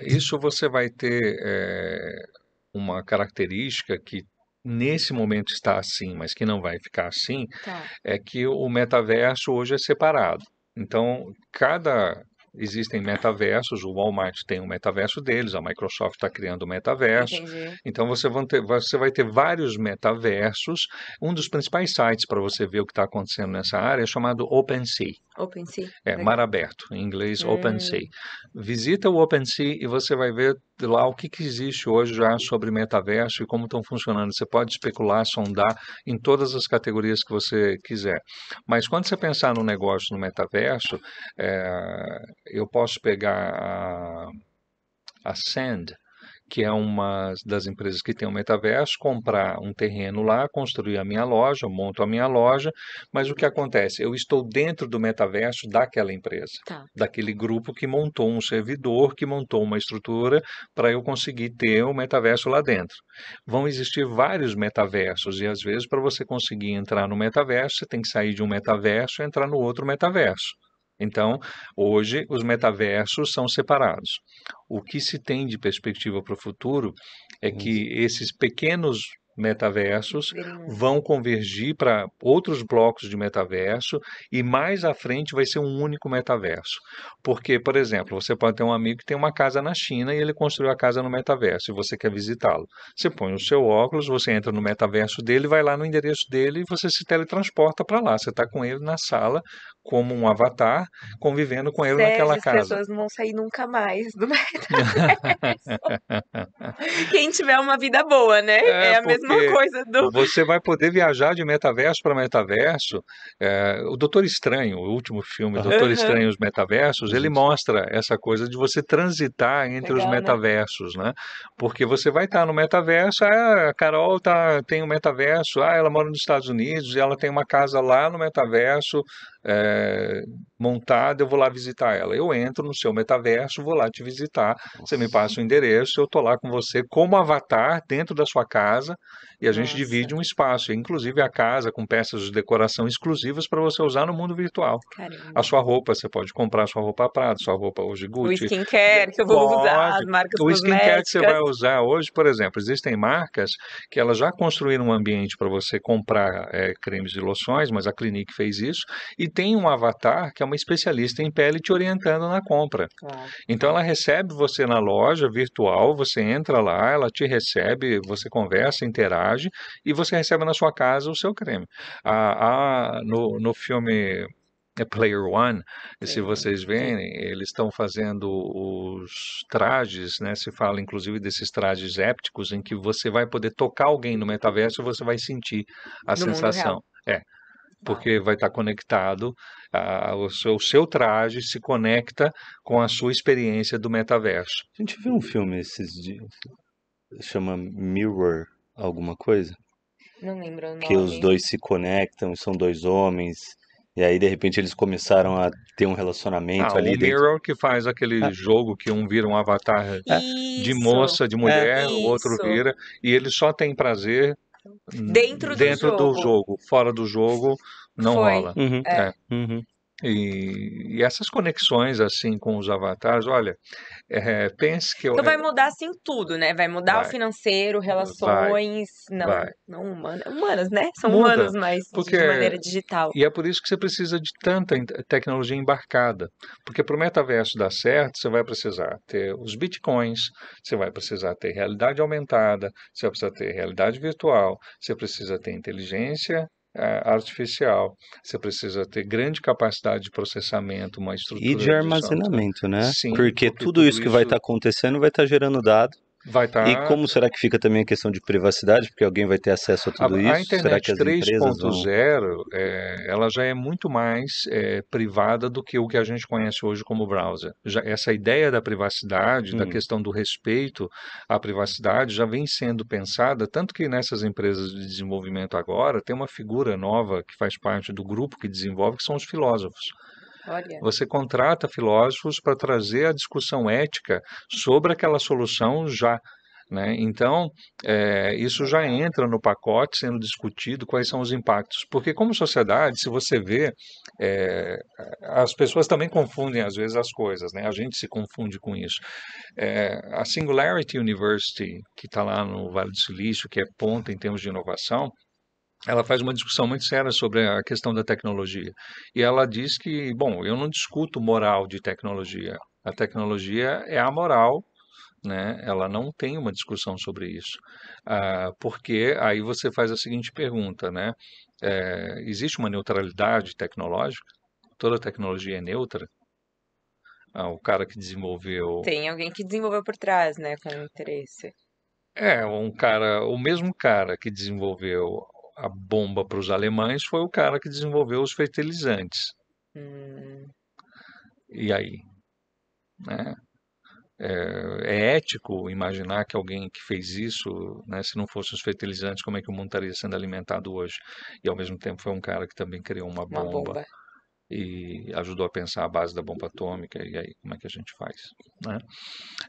isso você vai ter uma característica que nesse momento está assim, mas que não vai ficar assim, Tá. é que o metaverso hoje é separado. Então, existem metaversos, o Walmart tem um metaverso deles, a Microsoft está criando um metaverso. Entendi. Então, você vai ter vários metaversos. Um dos principais sites para você ver o que está acontecendo nessa área é chamado OpenSea. OpenSea. É, Legal. mar aberto, em inglês OpenSea. Visita o OpenSea e você vai ver lá o que existe hoje já sobre metaverso e como estão funcionando. Você pode especular, sondar em todas as categorias que você quiser. Mas quando você pensar no negócio no metaverso, eu posso pegar a Sand, que é uma das empresas que tem um metaverso, comprar um terreno lá, construir a minha loja, monto a minha loja, mas o que acontece? Eu estou dentro do metaverso daquela empresa, Tá. daquele grupo que montou um servidor, que montou uma estrutura para eu conseguir ter o metaverso lá dentro. Vão existir vários metaversos e às vezes para você conseguir entrar no metaverso, você tem que sair de um metaverso e entrar no outro metaverso. Então, hoje, os metaversos são separados. O que se tem de perspectiva para o futuro é que esses pequenos metaversos vão convergir para outros blocos de metaverso e mais à frente vai ser um único metaverso. Porque, por exemplo, você pode ter um amigo que tem uma casa na China e ele construiu a casa no metaverso e você quer visitá-lo. Você põe o seu óculos, você entra no metaverso dele, vai lá no endereço dele e você se teletransporta para lá. Você está com ele na sala como um avatar, convivendo com ele naquela As casa. pessoas não vão sair nunca mais do metaverso. Quem tiver uma vida boa, né? É a mesma Porque coisa do... você vai poder viajar de metaverso para metaverso. O Doutor Estranho, o último filme, Doutor Estranho e os Metaversos, ele mostra essa coisa de você transitar entre os Legal, né? metaversos, né? Porque você vai estar no metaverso, a Carol tem um metaverso, ela mora nos Estados Unidos e ela tem uma casa lá no metaverso, montada, eu vou lá visitar ela. Eu entro no seu metaverso, vou lá te visitar, você me passa o endereço, eu tô lá com você como avatar dentro da sua casa e a gente Nossa. divide um espaço, inclusive a casa com peças de decoração exclusivas para você usar no mundo virtual. Caramba. A sua roupa, você pode comprar a sua roupa Prada, sua roupa hoje O Gucci. skincare que eu vou usar, as Pode. marcas O skincare que você vai cosméticas. usar hoje, por exemplo, existem marcas que elas já construíram um ambiente para você comprar cremes e loções, mas a Clinique fez isso, e tem um avatar que é uma especialista em pele te orientando na compra. Uau. Então ela recebe você na loja virtual, você entra lá, ela te recebe, você conversa, interage e você recebe na sua casa o seu creme. No filme Player One, se vocês verem, eles estão fazendo os trajes, né? Se fala inclusive desses trajes hépticos em que você vai poder tocar alguém no metaverso e você vai sentir a No mundo sensação. real. Porque vai estar conectado, o seu traje se conecta com a sua experiência do metaverso. A gente viu um filme esses dias, chama Mirror, alguma coisa, Não lembro o que os nome. dois se conectam, são dois homens, e aí de repente eles começaram a ter um relacionamento ali O dentro. Mirror que faz aquele Ah, jogo que um vira um avatar de Isso, moça, de mulher, o outro isso. vira, e ele só tem prazer Dentro do dentro do jogo. jogo. Fora do jogo não Foi. rola. uhum, É. uhum. E essas conexões assim com os avatares, olha, pense que Então vai mudar assim tudo, né? Vai mudar o vai, financeiro, vai, relações, vai. não humanas, humanas, né? São Muda, humanos, mas porque de maneira digital. e é por isso que você precisa de tanta tecnologia embarcada, porque para o metaverso dar certo, você vai precisar ter os bitcoins, você vai precisar ter realidade aumentada, você vai precisar ter realidade virtual, você precisa ter inteligência artificial, você precisa ter grande capacidade de processamento, uma E estrutura de de software. armazenamento, né? Sim, Porque porque tudo tudo isso que vai isso estar acontecendo vai estar gerando dado. vai E estar. como será que fica também a questão de privacidade? Porque alguém vai ter acesso a tudo A isso? Será que internet as empresas vão? 3.0, ela já é muito mais privada do que o que a gente conhece hoje como browser. Essa ideia da privacidade, da questão do respeito à privacidade, já vem sendo pensada, tanto que nessas empresas de desenvolvimento agora, tem uma figura nova que faz parte do grupo que desenvolve, que são os filósofos. Olha. Você contrata filósofos para trazer a discussão ética sobre aquela solução já né? Então, isso já entra no pacote sendo discutido quais são os impactos. Porque, como sociedade, se você vê, é, as pessoas também confundem às vezes as coisas, né? A gente se confunde com isso. A Singularity University, que está lá no Vale do Silício, que é ponta em termos de inovação, ela faz uma discussão muito séria sobre a questão da tecnologia. E ela diz que, bom, eu não discuto moral de tecnologia. A tecnologia é amoral, né? Ela não tem uma discussão sobre isso. Porque aí você faz a seguinte pergunta, né? Existe uma neutralidade tecnológica? Toda tecnologia é neutra? O cara que desenvolveu... Tem alguém que desenvolveu por trás, né, com interesse. O mesmo cara que desenvolveu a bomba para os alemães foi o cara que desenvolveu os fertilizantes. Hum, E aí, né? É ético imaginar que alguém que fez isso, né, se não fossem os fertilizantes, como é que o mundo estaria sendo alimentado hoje? E ao mesmo tempo foi um cara que também criou uma uma bomba bomba. e ajudou a pensar a base da bomba atômica, e aí como é que a gente faz, né?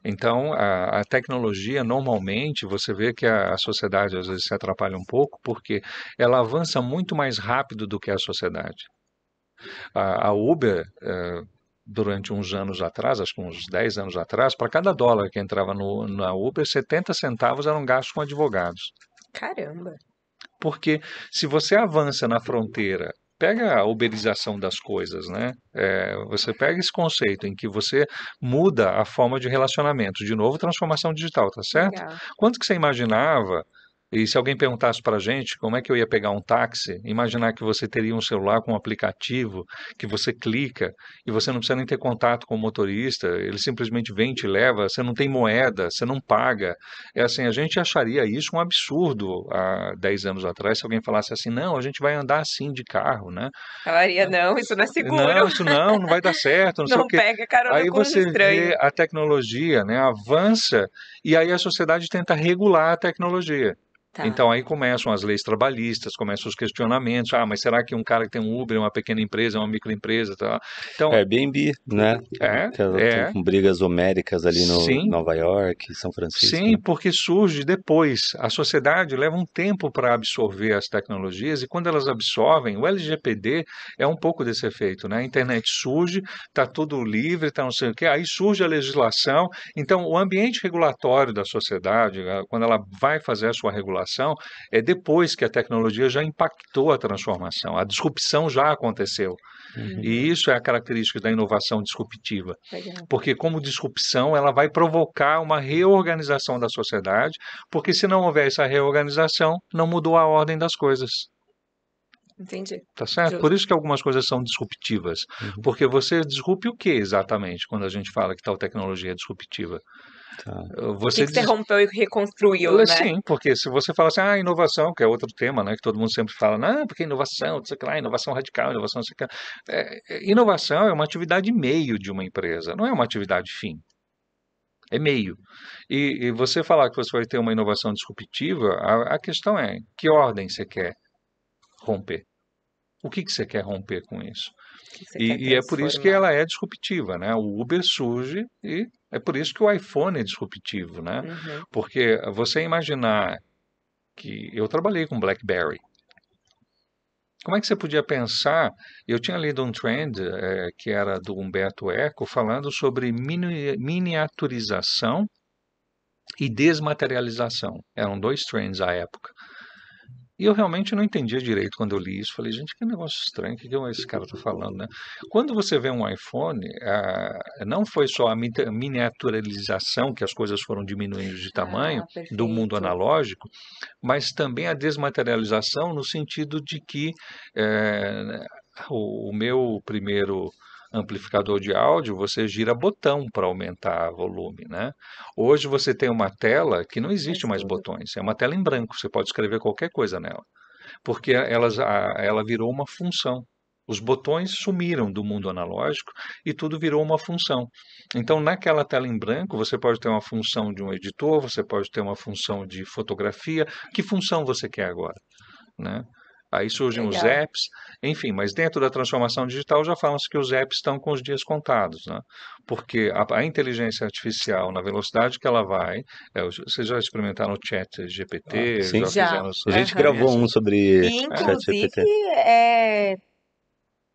Então, a tecnologia, normalmente, você vê que a sociedade às vezes se atrapalha um pouco, porque ela avança muito mais rápido do que a sociedade. A Uber, durante uns anos atrás, acho que uns 10 anos atrás, para cada dólar que entrava na Uber, 70 centavos eram gastos com advogados. Caramba. Porque se você avança na fronteira, pega a uberização das coisas, né? Você pega esse conceito em que você muda a forma de relacionamento, de novo, transformação digital, tá certo? Legal. Quanto que você imaginava, e se alguém perguntasse para a gente como é que eu ia pegar um táxi, imaginar que você teria um celular com um aplicativo que você clica e você não precisa nem ter contato com o motorista, ele simplesmente vem e te leva, você não tem moeda, você não paga. É assim, a gente acharia isso um absurdo há 10 anos atrás, se alguém falasse assim, não, a gente vai andar assim de carro, né? Falaria, não, isso não é seguro. Não, isso não vai dar certo, não sei o Não quê. pega carona Aí com um você estranho. vê a tecnologia, né, avança e aí a sociedade tenta regular a tecnologia. Tá. Então aí começam as leis trabalhistas, começam os questionamentos. Mas será que um cara que tem um Uber é uma pequena empresa, é uma microempresa, tá? Então, Airbnb, né? é, Que ela tem é, com brigas homéricas ali no sim, Nova York, São Francisco, sim, né? porque surge depois. A sociedade leva um tempo para absorver as tecnologias e quando elas absorvem, o LGPD é um pouco desse efeito, né? A internet surge, está tudo livre, está não sei o quê, aí surge a legislação. Então, o ambiente regulatório da sociedade, quando ela vai fazer a sua regulação, é depois que a tecnologia já impactou a transformação, a disrupção já aconteceu. Uhum. E isso é a característica da inovação disruptiva. Legal. Porque como disrupção, ela vai provocar uma reorganização da sociedade, porque se não houver essa reorganização, não mudou a ordem das coisas. Entendi. Tá certo? Por Justo. isso que algumas coisas são disruptivas. Uhum. Porque você disrupte o que exatamente quando a gente fala que tal tecnologia é disruptiva? Tá. O que Você que você diz... rompeu e reconstruiu, né? Sim, porque se você fala assim, inovação, que é outro tema, né, que todo mundo sempre fala, não, porque inovação, não sei o que lá, inovação radical, inovação, não sei o que lá. Inovação é uma atividade meio de uma empresa, não é uma atividade fim. É meio. E você falar que você vai ter uma inovação disruptiva, a questão é, que ordem você quer romper? O que você quer romper com isso? O que você quer E é por isso que transformar? ela é disruptiva, né? O Uber surge e é por isso que o iPhone é disruptivo, né? Uhum. Porque você imaginar que eu trabalhei com BlackBerry. Como é que você podia pensar? Eu tinha lido um trend que era do Humberto Eco falando sobre miniaturização e desmaterialização. Eram dois trends à época. E eu realmente não entendia direito quando eu li isso. Falei, gente, que negócio estranho, o que esse cara está falando, né? Quando você vê um iPhone, não foi só a miniaturização, que as coisas foram diminuindo de tamanho, Ah, do mundo perfeito. analógico, mas também a desmaterialização no sentido de que o meu primeiro amplificador de áudio, você gira botão para aumentar volume, né? Hoje você tem uma tela que não existe Faz mais tudo. botões, é uma tela em branco, você pode escrever qualquer coisa nela, porque ela virou uma função. Os botões sumiram do mundo analógico e tudo virou uma função. Então, naquela tela em branco, você pode ter uma função de um editor, você pode ter uma função de fotografia. Que função você quer agora, né? Aí surgem os Legal. apps, enfim, mas dentro da transformação digital já falam-se que os apps estão com os dias contados, né? Porque a inteligência artificial, na velocidade que ela vai, vocês já experimentaram o chat GPT, Sim. já Já. fizeram A gente Aham. gravou um experiências? sobre E, inclusive, ChatGPT. é,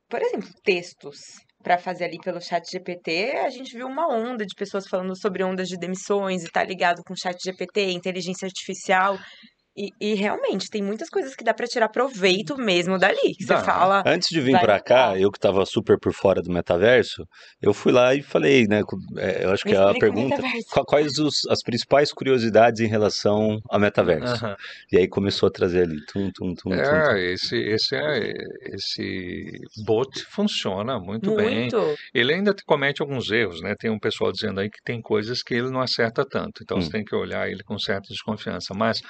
por exemplo, textos para fazer ali pelo chat GPT, a gente viu uma onda de pessoas falando sobre ondas de demissões e tá ligado com o chat GPT, inteligência artificial. E realmente, tem muitas coisas que dá para tirar proveito mesmo dali. Que você Dá. fala, Antes de vir vai pra mudar. cá, eu que estava super por fora do metaverso, eu fui lá e falei, né? Eu acho Me que a explica o pergunta, metaverso. quais as principais curiosidades em relação ao metaverso? Aham. E aí começou a trazer ali, tum, tum, tum, tum, tum. Esse bot funciona muito bem. Muito. Ele ainda comete alguns erros, né? Tem um pessoal dizendo aí que tem coisas que ele não acerta tanto, então você Hum. tem que olhar ele com certa desconfiança. Mas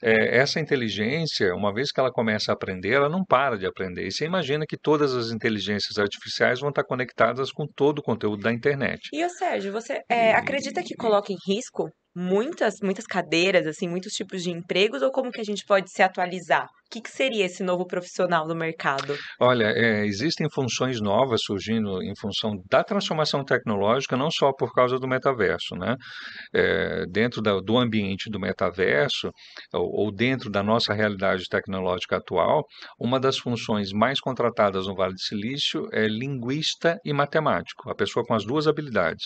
essa inteligência, uma vez que ela começa a aprender, ela não para de aprender. E você imagina que todas as inteligências artificiais vão estar conectadas com todo o conteúdo da internet. E, ô Sérgio, você acredita que E, coloca em risco muitas cadeiras, assim, muitos tipos de empregos, ou como que a gente pode se atualizar? O que seria esse novo profissional no mercado? Olha, existem funções novas surgindo em função da transformação tecnológica, não só por causa do metaverso, né? Dentro do ambiente do metaverso, ou dentro da nossa realidade tecnológica atual, uma das funções mais contratadas no Vale do Silício é linguista e matemático, a pessoa com as duas habilidades.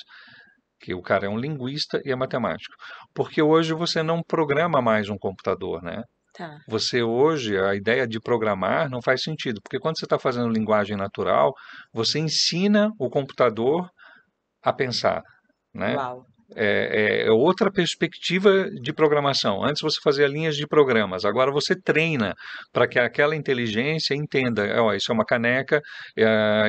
Que o cara é um linguista e é matemático. Porque hoje você não programa mais um computador, né? Tá. Você hoje, a ideia de programar não faz sentido, porque quando você está fazendo linguagem natural, você ensina o computador a pensar, né? Uau. É outra perspectiva de programação. Antes você fazia linhas de programas, agora você treina para que aquela inteligência entenda, ó, isso é uma caneca,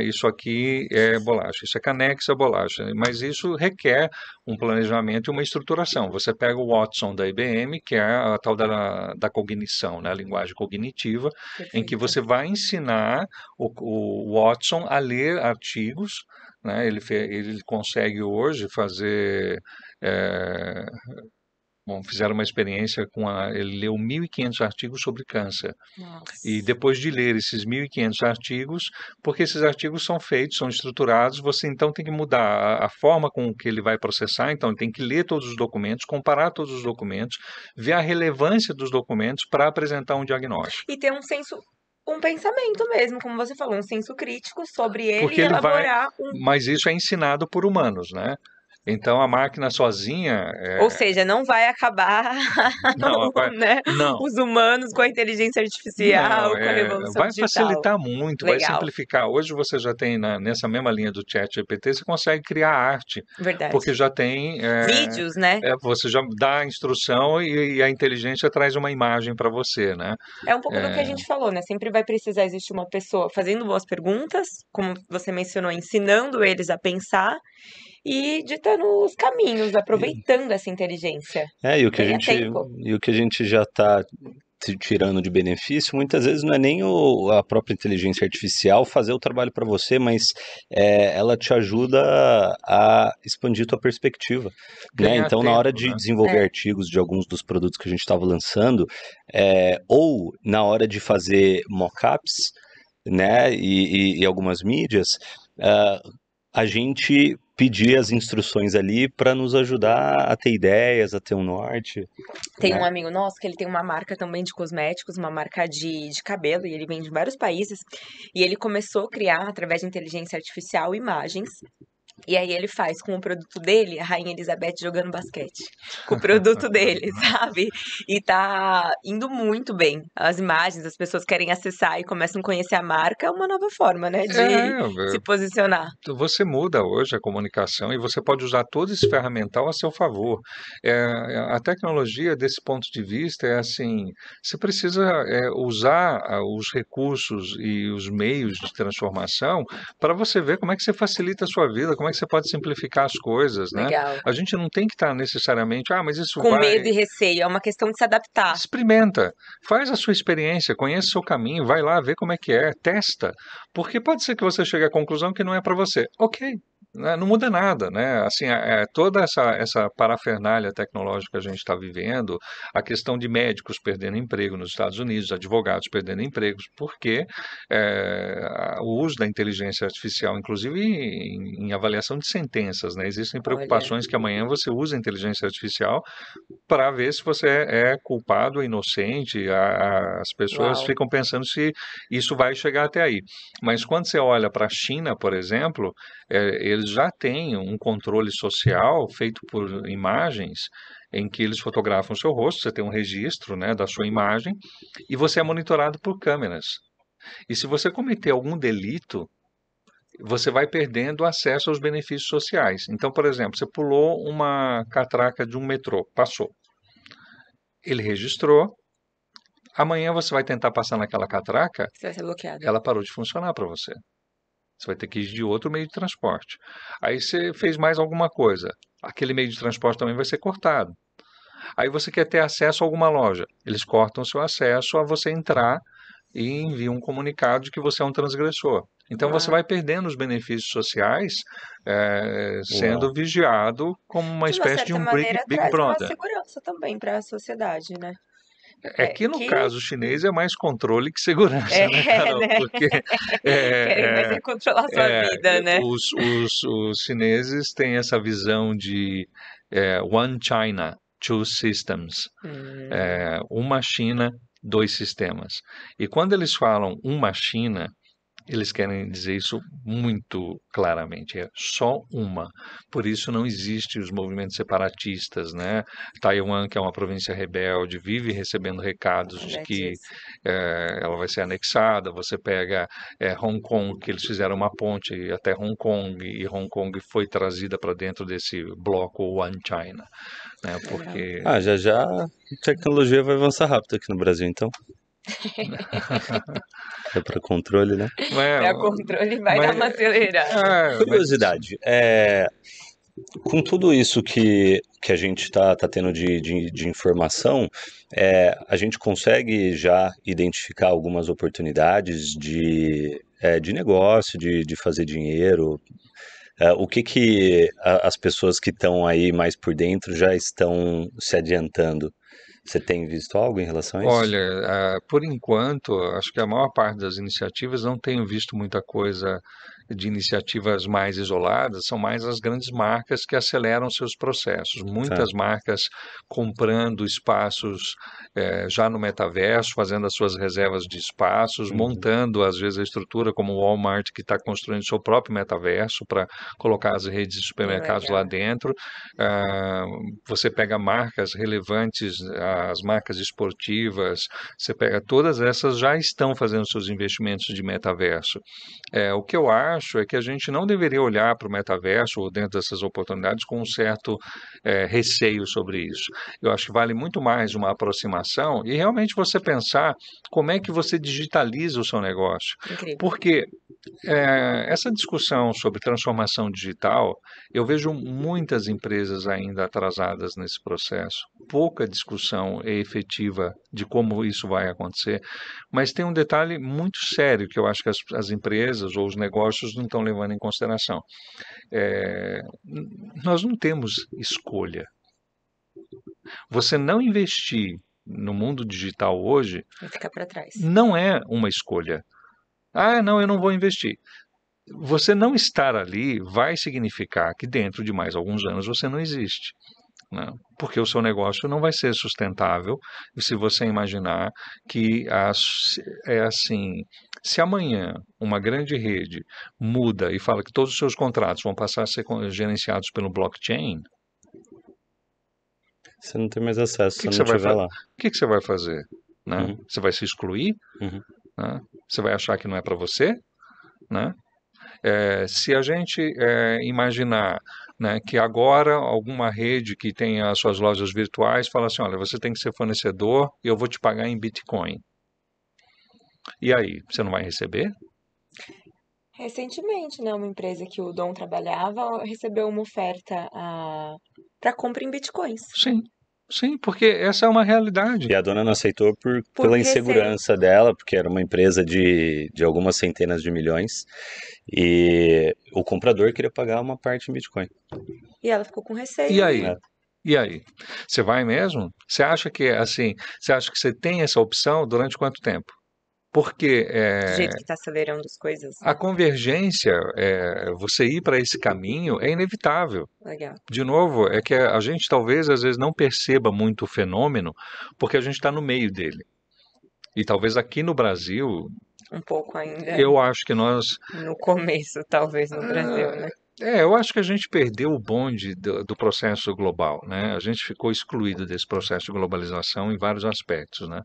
isso aqui é bolacha, isso é caneca, isso é bolacha. Mas isso requer um planejamento e uma estruturação. Você pega o Watson da IBM, que é a tal da cognição, né, a linguagem cognitiva, em que Perfeito. você vai ensinar o Watson a ler artigos, né? Ele consegue hoje fazer. é, Bom, fizeram uma experiência ele leu 1.500 artigos sobre câncer. E Nossa. depois de ler esses 1.500 artigos, porque esses artigos são feitos, são estruturados, você então tem que mudar a forma com que ele vai processar, então ele tem que ler todos os documentos, comparar todos os documentos, ver a relevância dos documentos para apresentar um diagnóstico. E ter um pensamento mesmo, como você falou, um senso crítico sobre ele Porque e ele vai, elaborar um. mas isso é ensinado por humanos, né? Então a máquina sozinha, Ou seja, não vai acabar, não, né, não, os humanos com a inteligência não, artificial, com a revolução vai digital. facilitar muito, vai Legal, simplificar. Hoje você já tem nessa mesma linha do chat GPT, você consegue criar arte, verdade. porque já tem, Vídeos, né? você já dá a instrução e a inteligência traz uma imagem para você, né? É um pouco do que a É, gente falou, né? Sempre vai precisar existir uma pessoa fazendo boas perguntas, como você mencionou, ensinando eles a pensar e ditando os caminhos, aproveitando essa inteligência. E Ganha tempo. o que a gente já está tirando de benefício, muitas vezes não é nem a própria inteligência artificial fazer o trabalho para você, mas ela te ajuda a expandir tua perspectiva, né? ganhar Então, na hora tempo, de né? desenvolver É, artigos de alguns dos produtos que a gente estava lançando, ou na hora de fazer mockups, né, e algumas mídias, ah, a gente pedir as instruções ali para nos ajudar a ter ideias, a ter um norte, tem um né? amigo nosso que ele tem uma marca também de cosméticos, uma marca de cabelo, e ele vende em vários países. E ele começou a criar, através de inteligência artificial, imagens. E aí ele faz com o produto dele, a Rainha Elizabeth jogando basquete. Com o produto dele, sabe? E tá indo muito bem. As imagens, as pessoas querem acessar e começam a conhecer a marca, é uma nova forma, né? De É, se posicionar. você muda hoje a comunicação e você pode usar todo esse ferramental a seu favor. A tecnologia, desse ponto de vista, é assim: você precisa usar os recursos e os meios de transformação para você ver como é que você facilita a sua vida, como é que você pode simplificar as coisas, né? Legal. A gente não tem que estar necessariamente, mas isso Com vai. medo e receio, é uma questão de se adaptar. Experimenta, faz a sua experiência, conheça o seu caminho, vai lá ver como é que é, testa, porque pode ser que você chegue à conclusão que não é para você. Ok, né, não muda nada, né? Assim, toda essa parafernália tecnológica que a gente está vivendo, a questão de médicos perdendo emprego nos Estados Unidos, advogados perdendo empregos, porque o uso da inteligência artificial, inclusive em avaliação de sentenças, né? Existem Olha, preocupações que amanhã você usa a inteligência artificial para ver se você é culpado ou inocente. As pessoas uau. ficam pensando se isso vai chegar até aí. Mas quando você olha para a China, por exemplo, eles já têm um controle social feito por imagens em que eles fotografam o seu rosto, você tem um registro, né, da sua imagem e você é monitorado por câmeras. E se você cometer algum delito, você vai perdendo acesso aos benefícios sociais. Então, por exemplo, você pulou uma catraca de um metrô, passou. Ele registrou. Amanhã você vai tentar passar naquela catraca, Você vai ser bloqueado. ela parou de funcionar para você. Você vai ter que ir de outro meio de transporte. Aí você fez mais alguma coisa. Aquele meio de transporte também vai ser cortado. Aí você quer ter acesso a alguma loja. Eles cortam o seu acesso a você entrar e enviam um comunicado de que você é um transgressor. Então você Uau. vai perdendo os benefícios sociais, Uau. sendo vigiado como uma De uma espécie de certa um maneira, Big traz uma Brother. segurança também para a sociedade, né? É É que no que caso chinês é mais controle que segurança, é, né, Carol? né? Porque Querem mais é, é controlar a sua vida, né? os chineses têm essa visão de One China, Two Systems, Hum, uma China, dois sistemas. E quando eles falam uma China, eles querem dizer isso muito claramente, é só uma. Por isso não existe os movimentos separatistas, né? Taiwan, que é uma província rebelde, vive recebendo recados de lembra que disso. ela vai ser anexada. Você pega Hong Kong, que eles fizeram uma ponte até Hong Kong, e Hong Kong foi trazida para dentro desse bloco One China, né? Legal. Porque Ah, já já a tecnologia vai avançar rápido aqui no Brasil, então. É para controle, né? é, Para controle vai dar mas, uma acelerada. mas Curiosidade, com tudo isso que a gente tá tendo de informação, a gente consegue já identificar algumas oportunidades de negócio, de fazer dinheiro. O que as pessoas que estão aí mais por dentro já estão se adiantando? Você tem visto algo em relação a isso? olha, por enquanto, acho que a maior parte das iniciativas não tenho visto muita coisa de iniciativas mais isoladas, são mais as grandes marcas que aceleram seus processos. Tá. Muitas marcas comprando espaços já no metaverso, fazendo as suas reservas de espaços, Uhum. montando às vezes a estrutura, como o Walmart, que está construindo seu próprio metaverso para colocar as redes de Bem supermercados lá legal. dentro. Ah, Você pega marcas relevantes, as marcas esportivas, você pega todas essas já estão fazendo seus investimentos de metaverso. O que eu acho é que a gente não deveria olhar para o metaverso ou dentro dessas oportunidades com um certo receio sobre isso. Eu acho que vale muito mais uma aproximação e realmente você pensar como é que você digitaliza o seu negócio. Incrível. Porque essa discussão sobre transformação digital, eu vejo muitas empresas ainda atrasadas nesse processo. Pouca discussão efetiva de como isso vai acontecer. Mas tem um detalhe muito sério que eu acho que as empresas ou os negócios não estão levando em consideração. É, nós não temos escolha. Você não investir no mundo digital hoje Vai ficar para trás. não é uma escolha. Ah, não, eu não vou investir. Você não estar ali vai significar que dentro de mais alguns anos você não existe, né? Porque o seu negócio não vai ser sustentável se você imaginar que é assim, se amanhã uma grande rede muda e fala que todos os seus contratos vão passar a ser gerenciados pelo blockchain, Você não tem mais acesso o se que eu que não você vai, estiver lá. o que que você vai fazer, né? Uhum, Você vai se excluir, uhum. né? Você vai achar que não é para você, né? Se a gente imaginar, né, que agora alguma rede que tem as suas lojas virtuais fala assim, olha, você tem que ser fornecedor e eu vou te pagar em Bitcoin. E aí, você não vai receber? Recentemente, né, uma empresa que o Dom trabalhava recebeu uma oferta para compra em bitcoins. Sim. Sim, porque essa é uma realidade. E a dona não aceitou Por pela receio. insegurança dela, porque era uma empresa de algumas centenas de milhões, e o comprador queria pagar uma parte em Bitcoin. E ela ficou com E receio aí? Né? E aí? Você vai mesmo? Você acha que assim, você acha que você tem essa opção durante quanto tempo? Porque do jeito que tá acelerando as coisas, a né? convergência, você ir para esse caminho é inevitável. Legal. De novo, é que a gente talvez às vezes não perceba muito o fenômeno, porque a gente está no meio dele. E talvez aqui no Brasil, Um pouco ainda eu acho que nós. no começo, talvez, no Brasil, né? Eu acho que a gente perdeu o bonde do processo global, né? A gente ficou excluído desse processo de globalização em vários aspectos, né?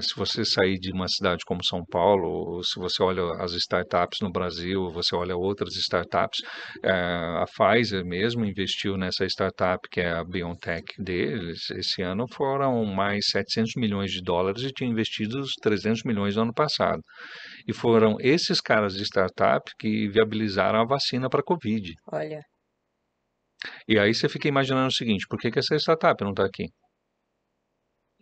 Se você sair de uma cidade como São Paulo, ou se você olha as startups no Brasil, você olha outras startups, a Pfizer mesmo investiu nessa startup que é a BioNTech deles. Esse ano foram mais 700 milhões de dólares e tinha investido os 300 milhões no ano passado. E foram esses caras de startup que viabilizaram a vacina para a Covid. Olha, E aí você fica imaginando o seguinte: por que essa startup não está aqui?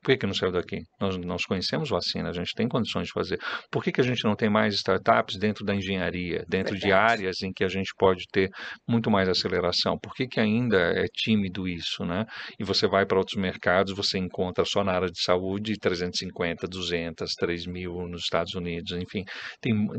Por que não saiu daqui? Nós conhecemos vacina, a gente tem condições de fazer. Por que a gente não tem mais startups dentro da engenharia, dentro de verdade. áreas em que a gente pode ter muito mais aceleração? Por que ainda é tímido isso, né? E você vai para outros mercados, você encontra só na área de saúde 350, 200, 3 mil nos Estados Unidos, enfim,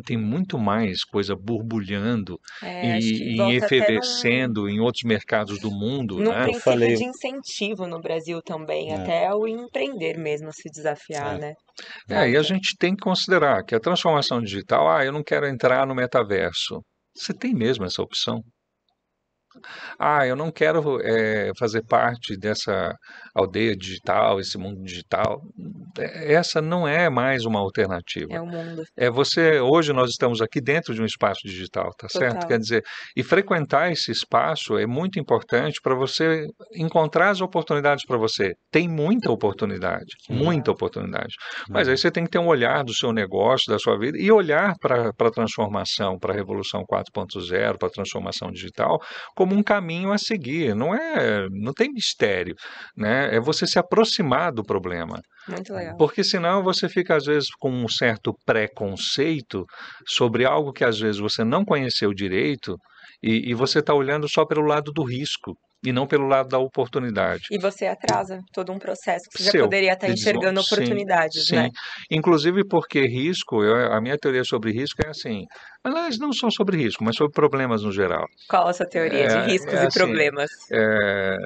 tem muito mais coisa borbulhando Acho que e volta até efervescendo em outros mercados do mundo, num né? Eu princípio falei, de incentivo no Brasil também, né, até o empreender mesmo, se desafiar, é, né? E a Falta. gente tem que considerar que a transformação digital, eu não quero entrar no metaverso. Você tem mesmo essa opção? Eu não quero fazer parte dessa aldeia digital, esse mundo digital. Essa não é mais uma alternativa. É o mundo. Hoje nós estamos aqui dentro de um espaço digital, tá certo? Total. Quer dizer, e frequentar esse espaço é muito importante para você encontrar as oportunidades para você. Tem muita Legal. oportunidade. Mas aí uhum, você tem que ter um olhar do seu negócio, da sua vida e olhar para a transformação, para a revolução 4.0, para a transformação digital como um caminho a seguir. Não tem mistério, né? É você se aproximar do problema. Muito legal. Porque senão você fica, às vezes, com um certo preconceito sobre algo que às vezes você não conheceu direito e você está olhando só pelo lado do risco e não pelo lado da oportunidade. E você atrasa todo um processo que você já Seu, poderia estar de enxergando sim, oportunidades, né? sim. Inclusive porque risco, a minha teoria sobre risco é assim, aliás, não só sobre risco, mas sobre problemas no geral. Qual a sua teoria de É riscos e assim, problemas? é,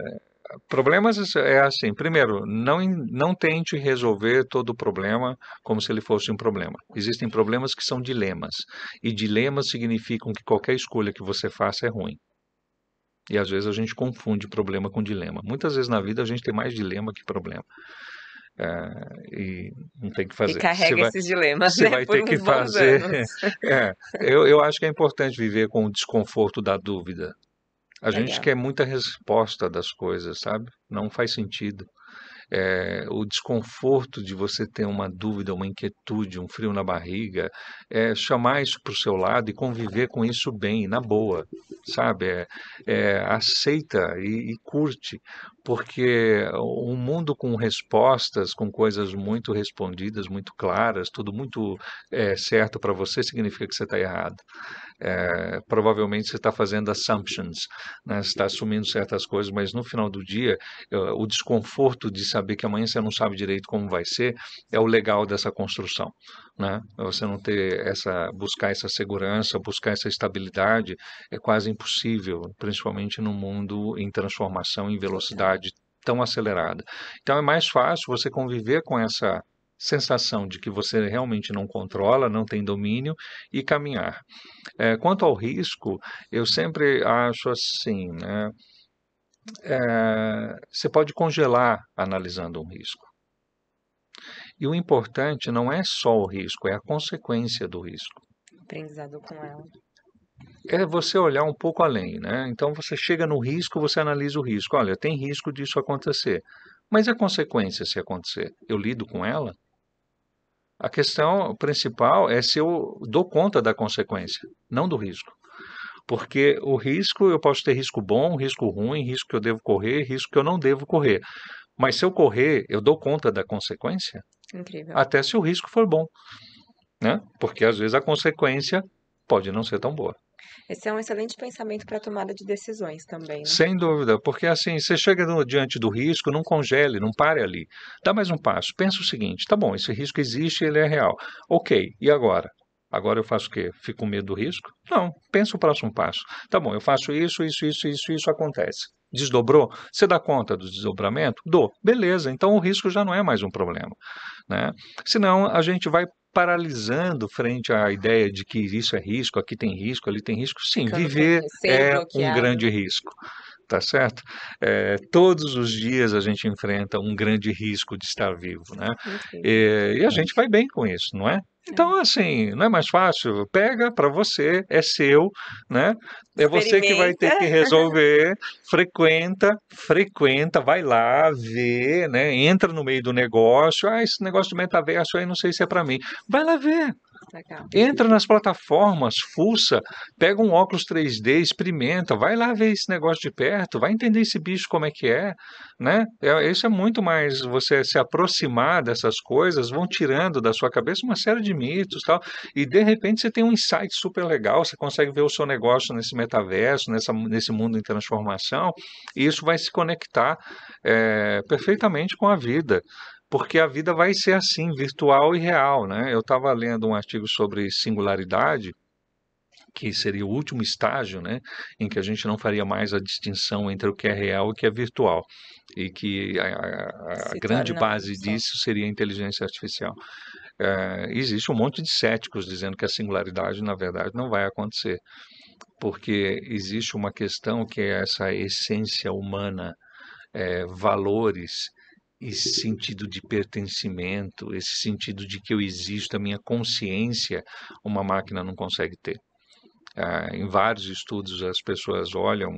problemas é assim, primeiro, não tente resolver todo o problema como se ele fosse um problema. Existem problemas que são dilemas, e dilemas significam que qualquer escolha que você faça é ruim. E às vezes a gente confunde problema com dilema. Muitas vezes na vida a gente tem mais dilema que problema. E não tem que E fazer. carrega esses dilemas, Você né? vai Por ter que uns bons fazer. anos. Eu acho que é importante viver com o desconforto da dúvida. A gente Legal. quer muita resposta das coisas, sabe? Não faz sentido. O desconforto de você ter uma dúvida, uma inquietude, um frio na barriga, chamar isso para o seu lado e conviver com isso bem, na boa, sabe? Aceita e curte, porque um mundo com respostas, com coisas muito respondidas, muito claras, tudo muito certo para você, significa que você está errado. Provavelmente você está fazendo assumptions, né? Você está assumindo certas coisas, mas no final do dia, o desconforto de saber que amanhã você não sabe direito como vai ser é o legal dessa construção, né? Você não ter buscar essa segurança, buscar essa estabilidade é quase impossível, principalmente num mundo em transformação, em Total. velocidade tão acelerada. Então é mais fácil você conviver com essa sensação de que você realmente não controla, não tem domínio e caminhar. Quanto ao risco, eu sempre acho assim, né? Você pode congelar analisando um risco. E o importante não é só o risco, é a consequência do risco. Aprendizado com ela. É você olhar um pouco além, né? Então você chega no risco, você analisa o risco. Olha, tem risco disso acontecer. Mas a consequência se acontecer, eu lido com ela? A questão principal é se eu dou conta da consequência, não do risco. Porque o risco, eu posso ter risco bom, risco ruim, risco que eu devo correr, risco que eu não devo correr. Mas se eu correr, eu dou conta da consequência, Incrível. até se o risco for bom, né? Porque às vezes a consequência pode não ser tão boa. Esse é um excelente pensamento para tomada de decisões também, né? Sem dúvida, porque assim, você chega diante do risco, não congele, não pare ali. Dá mais um passo. Pensa o seguinte: tá bom, esse risco existe, ele é real. Ok, e agora? Agora eu faço o quê? Fico com medo do risco? Não, pensa o próximo passo. Tá bom, eu faço isso acontece. Desdobrou? Você dá conta do desdobramento? Dou. Beleza, então o risco já não é mais um problema, né? Senão a gente vai paralisando frente à ideia de que isso é risco, aqui tem risco, ali tem risco. Sim, Ficando com viver receio, é um bloqueado. grande risco. Tá certo? Todos os dias a gente enfrenta um grande risco de estar vivo, né? Incrível. E a gente vai bem com isso, não é? Então, assim, não é mais fácil? Pega para você, é seu, né? É você que vai ter que Experimenta. resolver, frequenta, vai lá, vê, né? Entra no meio do negócio. Ah, esse negócio de metaverso aí não sei se é para mim. Vai lá ver. Legal. Entra nas plataformas, fuça, pega um óculos 3D, experimenta, vai lá ver esse negócio de perto, vai entender esse bicho como é que é, né? Isso é muito mais você se aproximar dessas coisas, vão tirando da sua cabeça uma série de mitos, tal, e de repente você tem um insight super legal, você consegue ver o seu negócio nesse metaverso, nesse mundo em transformação, e isso vai se conectar perfeitamente com a vida. Porque a vida vai ser assim, virtual e real, né? Eu estava lendo um artigo sobre singularidade, que seria o último estágio, né, em que a gente não faria mais a distinção entre o que é real e o que é virtual, e que a Se grande torna um base só. disso seria a inteligência artificial. Existe um monte de céticos dizendo que a singularidade, na verdade, não vai acontecer, porque existe uma questão que é essa essência humana, valores, esse sentido de pertencimento, esse sentido de que eu existo, a minha consciência, uma máquina não consegue ter. Em vários estudos as pessoas olham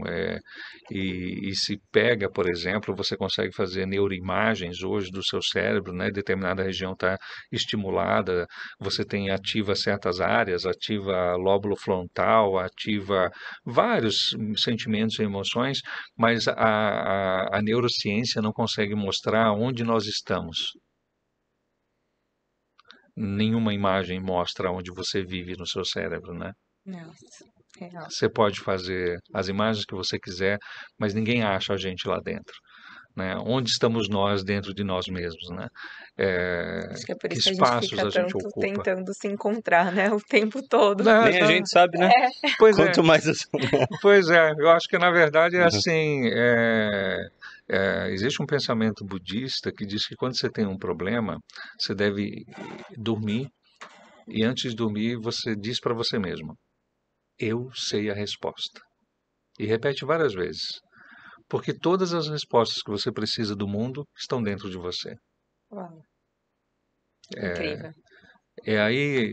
e se pega, por exemplo, você consegue fazer neuroimagens hoje do seu cérebro, né? Determinada região está estimulada, você tem ativa certas áreas, ativa lóbulo frontal, ativa vários sentimentos e emoções, mas a neurociência não consegue mostrar onde nós estamos. Nenhuma imagem mostra onde você vive no seu cérebro, né? Nossa, real. Você pode fazer as imagens que você quiser, mas ninguém acha a gente lá dentro, né? Onde estamos nós dentro de nós mesmos, né? Acho que é por Que isso que a gente espaços fica a gente tanto ocupa? tentando se encontrar, né? O tempo todo. Não, Nem a gente sabe, né? pois é, Quanto mais. pois é. Eu acho que na verdade é assim. Existe um pensamento budista que diz que quando você tem um problema, você deve dormir e antes de dormir você diz para você mesmo: eu sei a resposta. E repete várias vezes. Porque todas as respostas que você precisa do mundo estão dentro de você. Uau, incrível.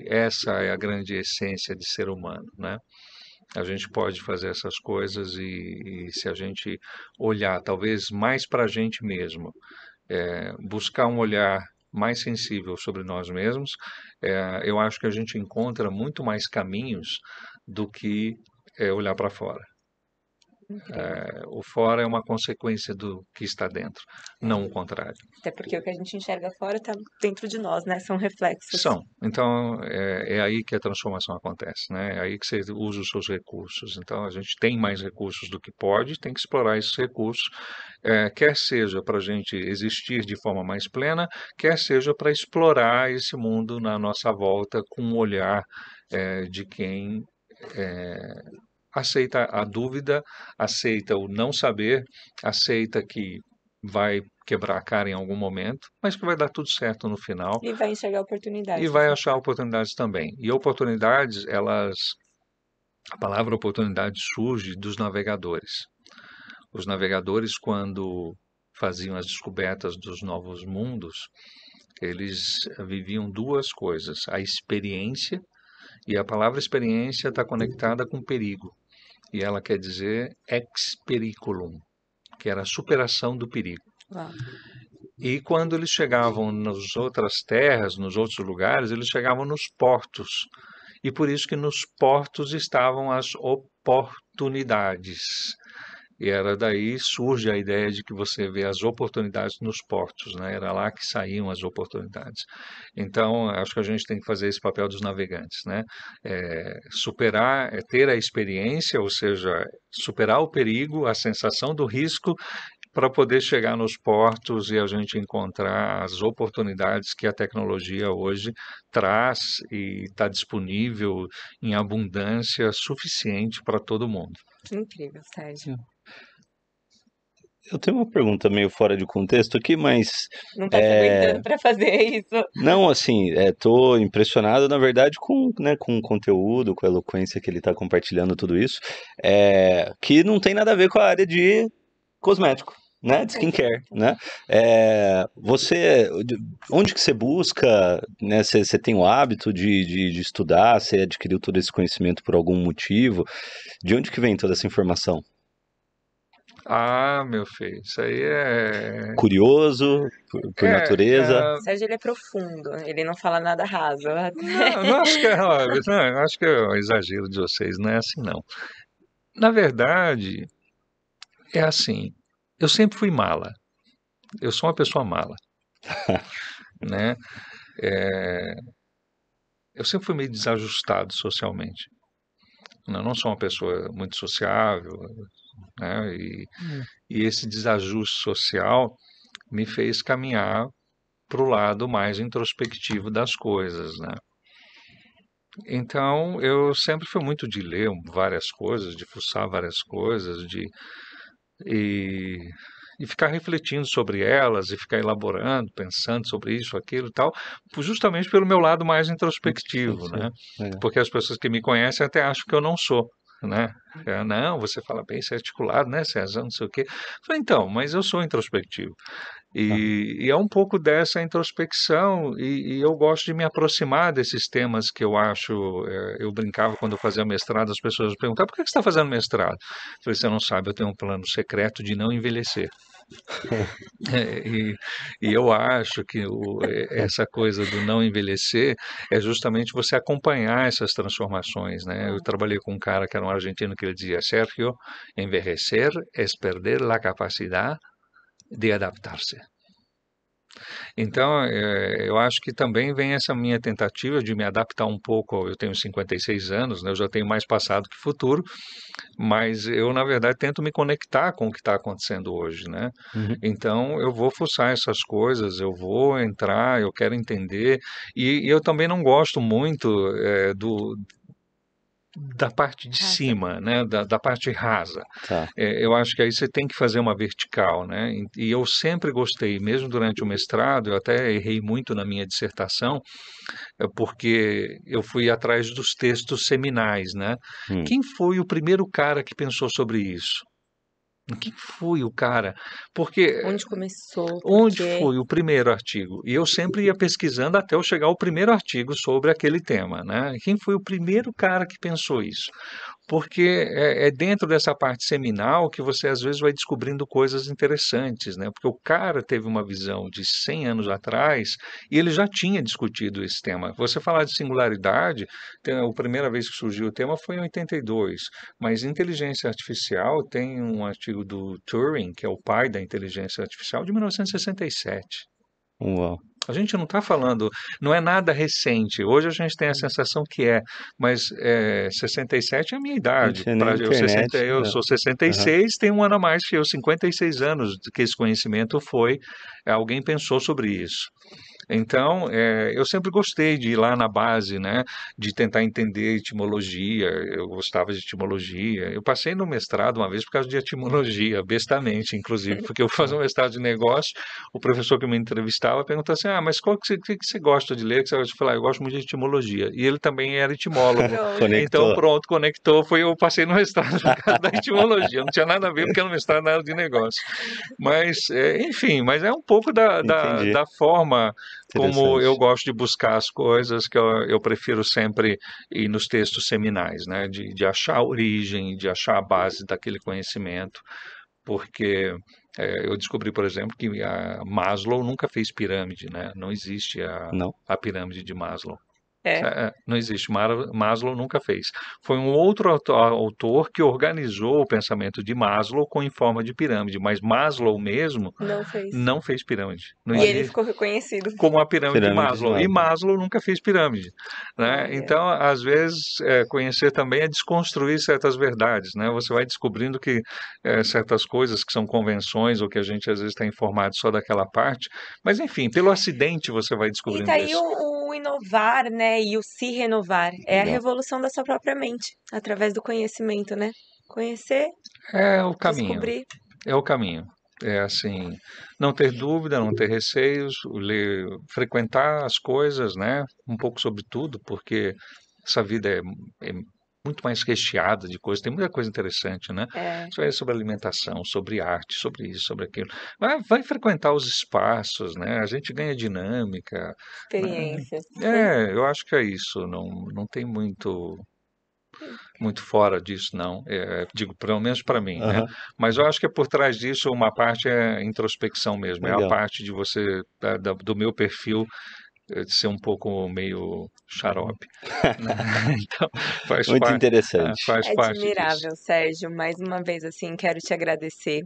Essa é a grande essência de ser humano, né? A gente pode fazer essas coisas e se a gente olhar talvez mais para a gente mesmo, buscar um olhar mais sensível sobre nós mesmos, eu acho que a gente encontra muito mais caminhos do que olhar para fora. Incrível. O fora é uma consequência do que está dentro, não o contrário. Até porque o que a gente enxerga fora está dentro de nós, né? São reflexos. São. Então, é aí que a transformação acontece, né? É aí que você usa os seus recursos. Então, a gente tem mais recursos do que pode, tem que explorar esses recursos, quer seja para a gente existir de forma mais plena, quer seja para explorar esse mundo na nossa volta com um olhar de quem aceita a dúvida, aceita o não saber, aceita que vai quebrar a cara em algum momento, mas que vai dar tudo certo no final E vai enxergar e oportunidades, vai né? achar oportunidades também. E oportunidades, a palavra oportunidade surge dos navegadores. Os navegadores, quando faziam as descobertas dos novos mundos, eles viviam duas coisas: a experiência, e a palavra experiência está conectada com perigo. E ela quer dizer ex periculum, que era a superação do perigo. Uau. E quando eles chegavam nas outras terras, nos outros lugares, eles chegavam nos portos. e por isso que nos portos estavam as oportunidades. E era daí surge a ideia de que você vê as oportunidades nos portos, né? Era lá que saíam as oportunidades. Então, acho que a gente tem que fazer esse papel dos navegantes, né? Superar, ter a experiência, ou seja, superar o perigo, a sensação do risco, para poder chegar nos portos e a gente encontrar as oportunidades que a tecnologia hoje traz e está disponível em abundância suficiente para todo mundo. Que incrível, Sérgio. Eu tenho uma pergunta meio fora de contexto aqui, mas Não tá se aguentando para fazer isso. não, assim, tô impressionado, na verdade, né, com o conteúdo, com a eloquência que ele está compartilhando tudo isso, que não tem nada a ver com a área de cosmético, né, de skincare, né? Onde que você busca, né? Você tem o hábito de estudar, você adquiriu todo esse conhecimento por algum motivo? De onde que vem toda essa informação? Ah, meu filho, isso aí é. Curioso, por É, natureza? O Sérgio, ele é profundo, ele não fala nada raso. não acho que não, acho que é um exagero de vocês, não é assim não. Na verdade, é assim, eu sempre fui mala, eu sou uma pessoa mala, né? É, eu sempre fui meio desajustado socialmente. Eu não sou uma pessoa muito sociável, né? E esse desajuste social me fez caminhar para o lado mais introspectivo das coisas, né? Então, eu sempre fui muito de ler várias coisas, de fuçar várias coisas, e, e ficar refletindo sobre elas, e ficar elaborando, pensando sobre isso, aquilo e tal, justamente pelo meu lado mais introspectivo, né? Porque as pessoas que me conhecem até acham que eu não sou, né? Não, você fala bem, você é articulado, né, César? Não sei o quê. Eu falei, então, mas eu sou introspectivo. E é um pouco dessa introspecção, e eu gosto de me aproximar desses temas que eu acho. Eu brincava quando eu fazia mestrado, as pessoas perguntavam: por que você está fazendo mestrado? Eu falei: você não sabe, eu tenho um plano secreto de não envelhecer. E eu acho que essa coisa do não envelhecer é justamente você acompanhar essas transformações, né? Eu trabalhei com um cara que era um argentino que ele dizia: Sérgio, envelhecer é perder a capacidade de adaptar-se. Então, eu acho que também vem essa minha tentativa de me adaptar um pouco. Eu tenho 56 anos, né? Eu já tenho mais passado que futuro, mas eu, na verdade, tento me conectar com o que está acontecendo hoje, né? Uhum. Então, eu vou fuçar essas coisas, eu vou entrar, eu quero entender, e eu também não gosto muito da parte de cima, né? Da parte rasa. Tá. Eu acho que aí você tem que fazer uma vertical, né? E eu sempre gostei, mesmo durante o mestrado, eu até errei muito na minha dissertação, porque eu fui atrás dos textos seminais, né? Quem foi o primeiro cara que pensou sobre isso? Quem foi o cara? Porque Onde começou? onde foi o primeiro artigo? E eu sempre ia pesquisando até eu chegar ao primeiro artigo sobre aquele tema, né? Quem foi o primeiro cara que pensou isso? Porque é dentro dessa parte seminal que você às vezes vai descobrindo coisas interessantes, né? Porque o cara teve uma visão de 100 anos atrás e ele já tinha discutido esse tema. Você falar de singularidade, a primeira vez que surgiu o tema foi em 82, mas inteligência artificial tem um artigo do Turing, que é o pai da inteligência artificial, de 1967. Uau. A gente não está falando, não é nada recente. Hoje a gente tem a sensação que mas 67 é a minha idade. Não tinha nem internet. Eu sou 66, tenho um ano a mais que eu, 56 anos que esse conhecimento foi, alguém pensou sobre isso. Então, eu sempre gostei de ir lá na base, né, de tentar entender etimologia, eu gostava de etimologia. Eu passei no mestrado uma vez por causa de etimologia, bestamente, inclusive, porque eu fazia um mestrado de negócio, o professor que me entrevistava perguntou assim, mas qual que você gosta de ler? Que você gosta de falar? Eu gosto muito de etimologia. E ele também era etimólogo. Então, pronto, conectou, eu passei no mestrado por causa da etimologia. Não tinha nada a ver, porque no mestrado não era de negócio. Mas, enfim, mas é um pouco da forma como eu gosto de buscar as coisas, que eu prefiro sempre ir nos textos seminais, né? De achar a origem, de achar a base daquele conhecimento, porque eu descobri, por exemplo, que a Maslow nunca fez pirâmide, né? Não existe a pirâmide de Maslow. Não existe. Maslow nunca fez. Foi um outro autor que organizou o pensamento de Maslow em forma de pirâmide, mas Maslow mesmo Não fez. não fez pirâmide. Não E ele existe ficou reconhecido. como a pirâmide de Pirâmide de Maslow. E Maslow. Maslow nunca fez pirâmide, né? Olha. Então, às vezes, conhecer também é desconstruir certas verdades, né? Você vai descobrindo que certas coisas que são convenções ou que a gente às vezes está informado só daquela parte, mas enfim, pelo acidente você vai E descobrindo tá aí isso. o inovar, né? E o se renovar. É a Legal. revolução da sua própria mente, através do conhecimento, né? Conhecer, É o caminho. descobrir. É o caminho. É assim, não ter dúvida, não ter receios, frequentar as coisas, né? Um pouco sobre tudo, porque essa vida é muito mais recheada de coisas, tem muita coisa interessante, né? É, Isso aí é sobre alimentação, sobre arte, sobre isso, sobre aquilo. Vai frequentar os espaços, né? A gente ganha dinâmica, né? experiência. Eu acho que é isso, não tem muito fora disso, não. Digo, pelo menos para mim, né? Aham, Mas eu acho que por trás disso uma parte é introspecção mesmo, é a legal. parte de você, do meu perfil, de ser um pouco meio xarope, né? Então, faz Muito parte, interessante. faz parte disso. Admirável, Sérgio. Mais uma vez, assim, quero te agradecer.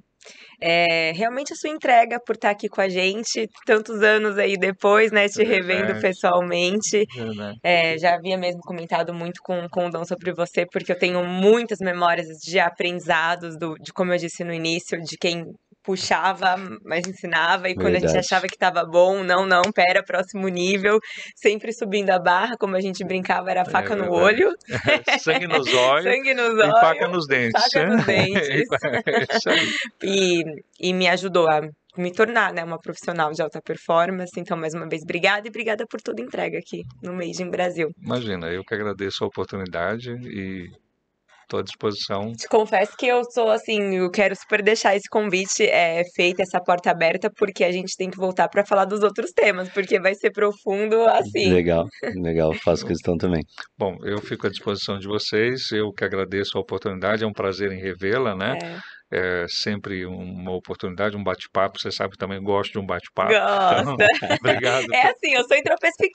Realmente a sua entrega por estar aqui com a gente, tantos anos aí depois, né, te revendo Verdade, pessoalmente. verdade. Já havia mesmo comentado muito com o Dom sobre você, porque eu tenho muitas memórias de aprendizados, de como eu disse no início, de quem puxava, mas ensinava, e quando a gente Verdade. achava que estava bom, não, pera, próximo nível, sempre subindo a barra, como a gente brincava, era É faca no verdade. olho, Sangue nos olhos sangue nos e faca olhos, nos dentes. faca nos dentes. É isso aí. E me ajudou a me tornar, né, uma profissional de alta performance. Então, mais uma vez, obrigada e obrigada por toda a entrega aqui no Made in Brasil. Imagina, eu que agradeço a oportunidade e estou à disposição. Te confesso que eu sou assim, eu quero super deixar esse convite feito, essa porta aberta, porque a gente tem que voltar para falar dos outros temas, porque vai ser profundo assim. Legal, legal. Faço questão também. Bom, eu fico à disposição de vocês, eu que agradeço a oportunidade, é um prazer em revê-la, né? É sempre uma oportunidade, um bate-papo, você sabe, também gosto de um bate-papo. Então, Gosta. obrigado. É assim, eu sou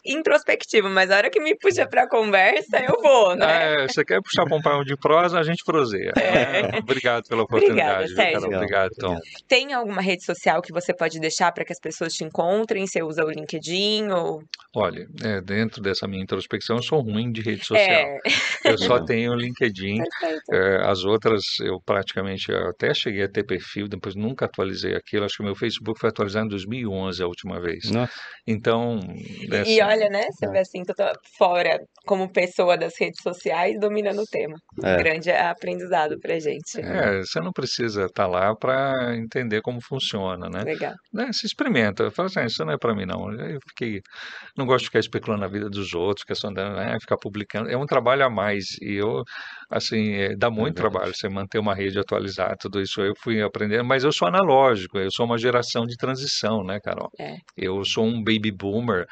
introspectiva, mas a hora que me puxa pra conversa, eu vou, né? Você quer puxar para um papo de prosa, a gente proseia. Né? Obrigado pela Obrigada, oportunidade, viu, Sérgio. Carol? Legal, Obrigado, Tom. obrigado. Tem alguma rede social que você pode deixar para que as pessoas te encontrem? Você usa o LinkedIn ou... Olha, dentro dessa minha introspecção, eu sou ruim de rede social. Eu só Legal. tenho o LinkedIn. Perfeito. As outras, eu praticamente até cheguei a ter perfil, depois nunca atualizei aquilo. Acho que o meu Facebook foi atualizado em 2011 a última vez. Nossa, Então, E olha, né? Você vê assim, que eu tô fora como pessoa das redes sociais, dominando o tema. Um é, grande aprendizado pra gente. você não precisa estar lá para entender como funciona, né? Legal. Se experimenta, fala assim, isso não é para mim não. Não gosto de ficar especulando na vida dos outros, questão de ficar publicando. É um trabalho a mais e eu, assim, dá muito verdade. trabalho você manter uma rede atualizada, tudo isso eu fui aprendendo, mas eu sou analógico, eu sou uma geração de transição, né, Carol? É. Eu sou um baby boomer,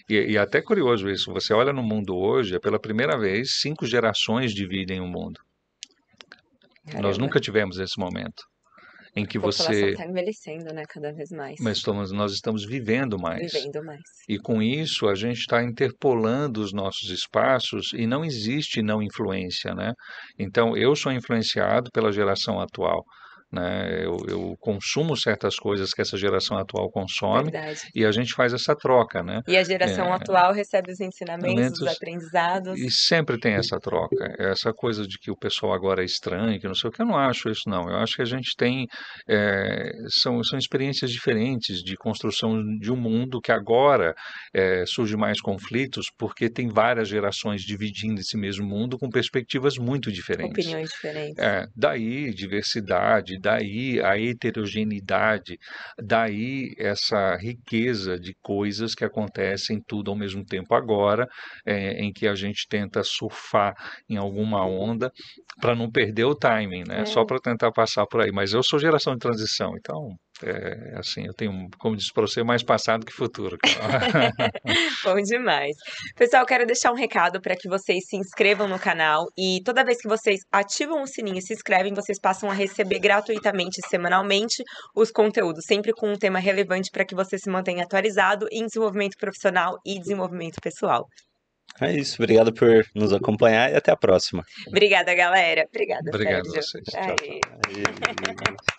e até curioso isso, você olha no mundo hoje, é pela primeira vez, 5 gerações dividem o mundo. Nós Caramba. nunca tivemos esse momento em que A população você... tá envelhecendo, né? Cada vez mais. Mas nós estamos vivendo mais. Vivendo mais. E com isso a gente está interpolando os nossos espaços e não existe não influência, né? Então eu sou influenciado pela geração atual, né? Eu consumo certas coisas que essa geração atual consome Verdade. e a gente faz essa troca, né? E a geração atual recebe os ensinamentos, os aprendizados. E sempre tem essa troca, essa coisa de que o pessoal agora é estranho, que não sei o que, eu não acho isso não, eu acho que a gente tem, são experiências diferentes de construção de um mundo que agora surge mais conflitos, porque tem várias gerações dividindo esse mesmo mundo com perspectivas muito diferentes. Opiniões diferentes. Daí diversidade, daí a heterogeneidade, daí essa riqueza de coisas que acontecem tudo ao mesmo tempo agora, em que a gente tenta surfar em alguma onda para não perder o timing, né? Só para tentar passar por aí. Mas eu sou geração de transição, então assim, eu tenho, como disse para você, mais passado que futuro. Bom demais. Pessoal, quero deixar um recado para que vocês se inscrevam no canal e toda vez que vocês ativam o sininho e se inscrevem, vocês passam a receber gratuitamente, semanalmente, os conteúdos, sempre com um tema relevante para que você se mantenha atualizado em desenvolvimento profissional e desenvolvimento pessoal. É isso, obrigado por nos acompanhar e até a próxima. Obrigada, galera. Obrigada, Obrigado a Sérgio. vocês. Tchau, tchau. Aê. Aí.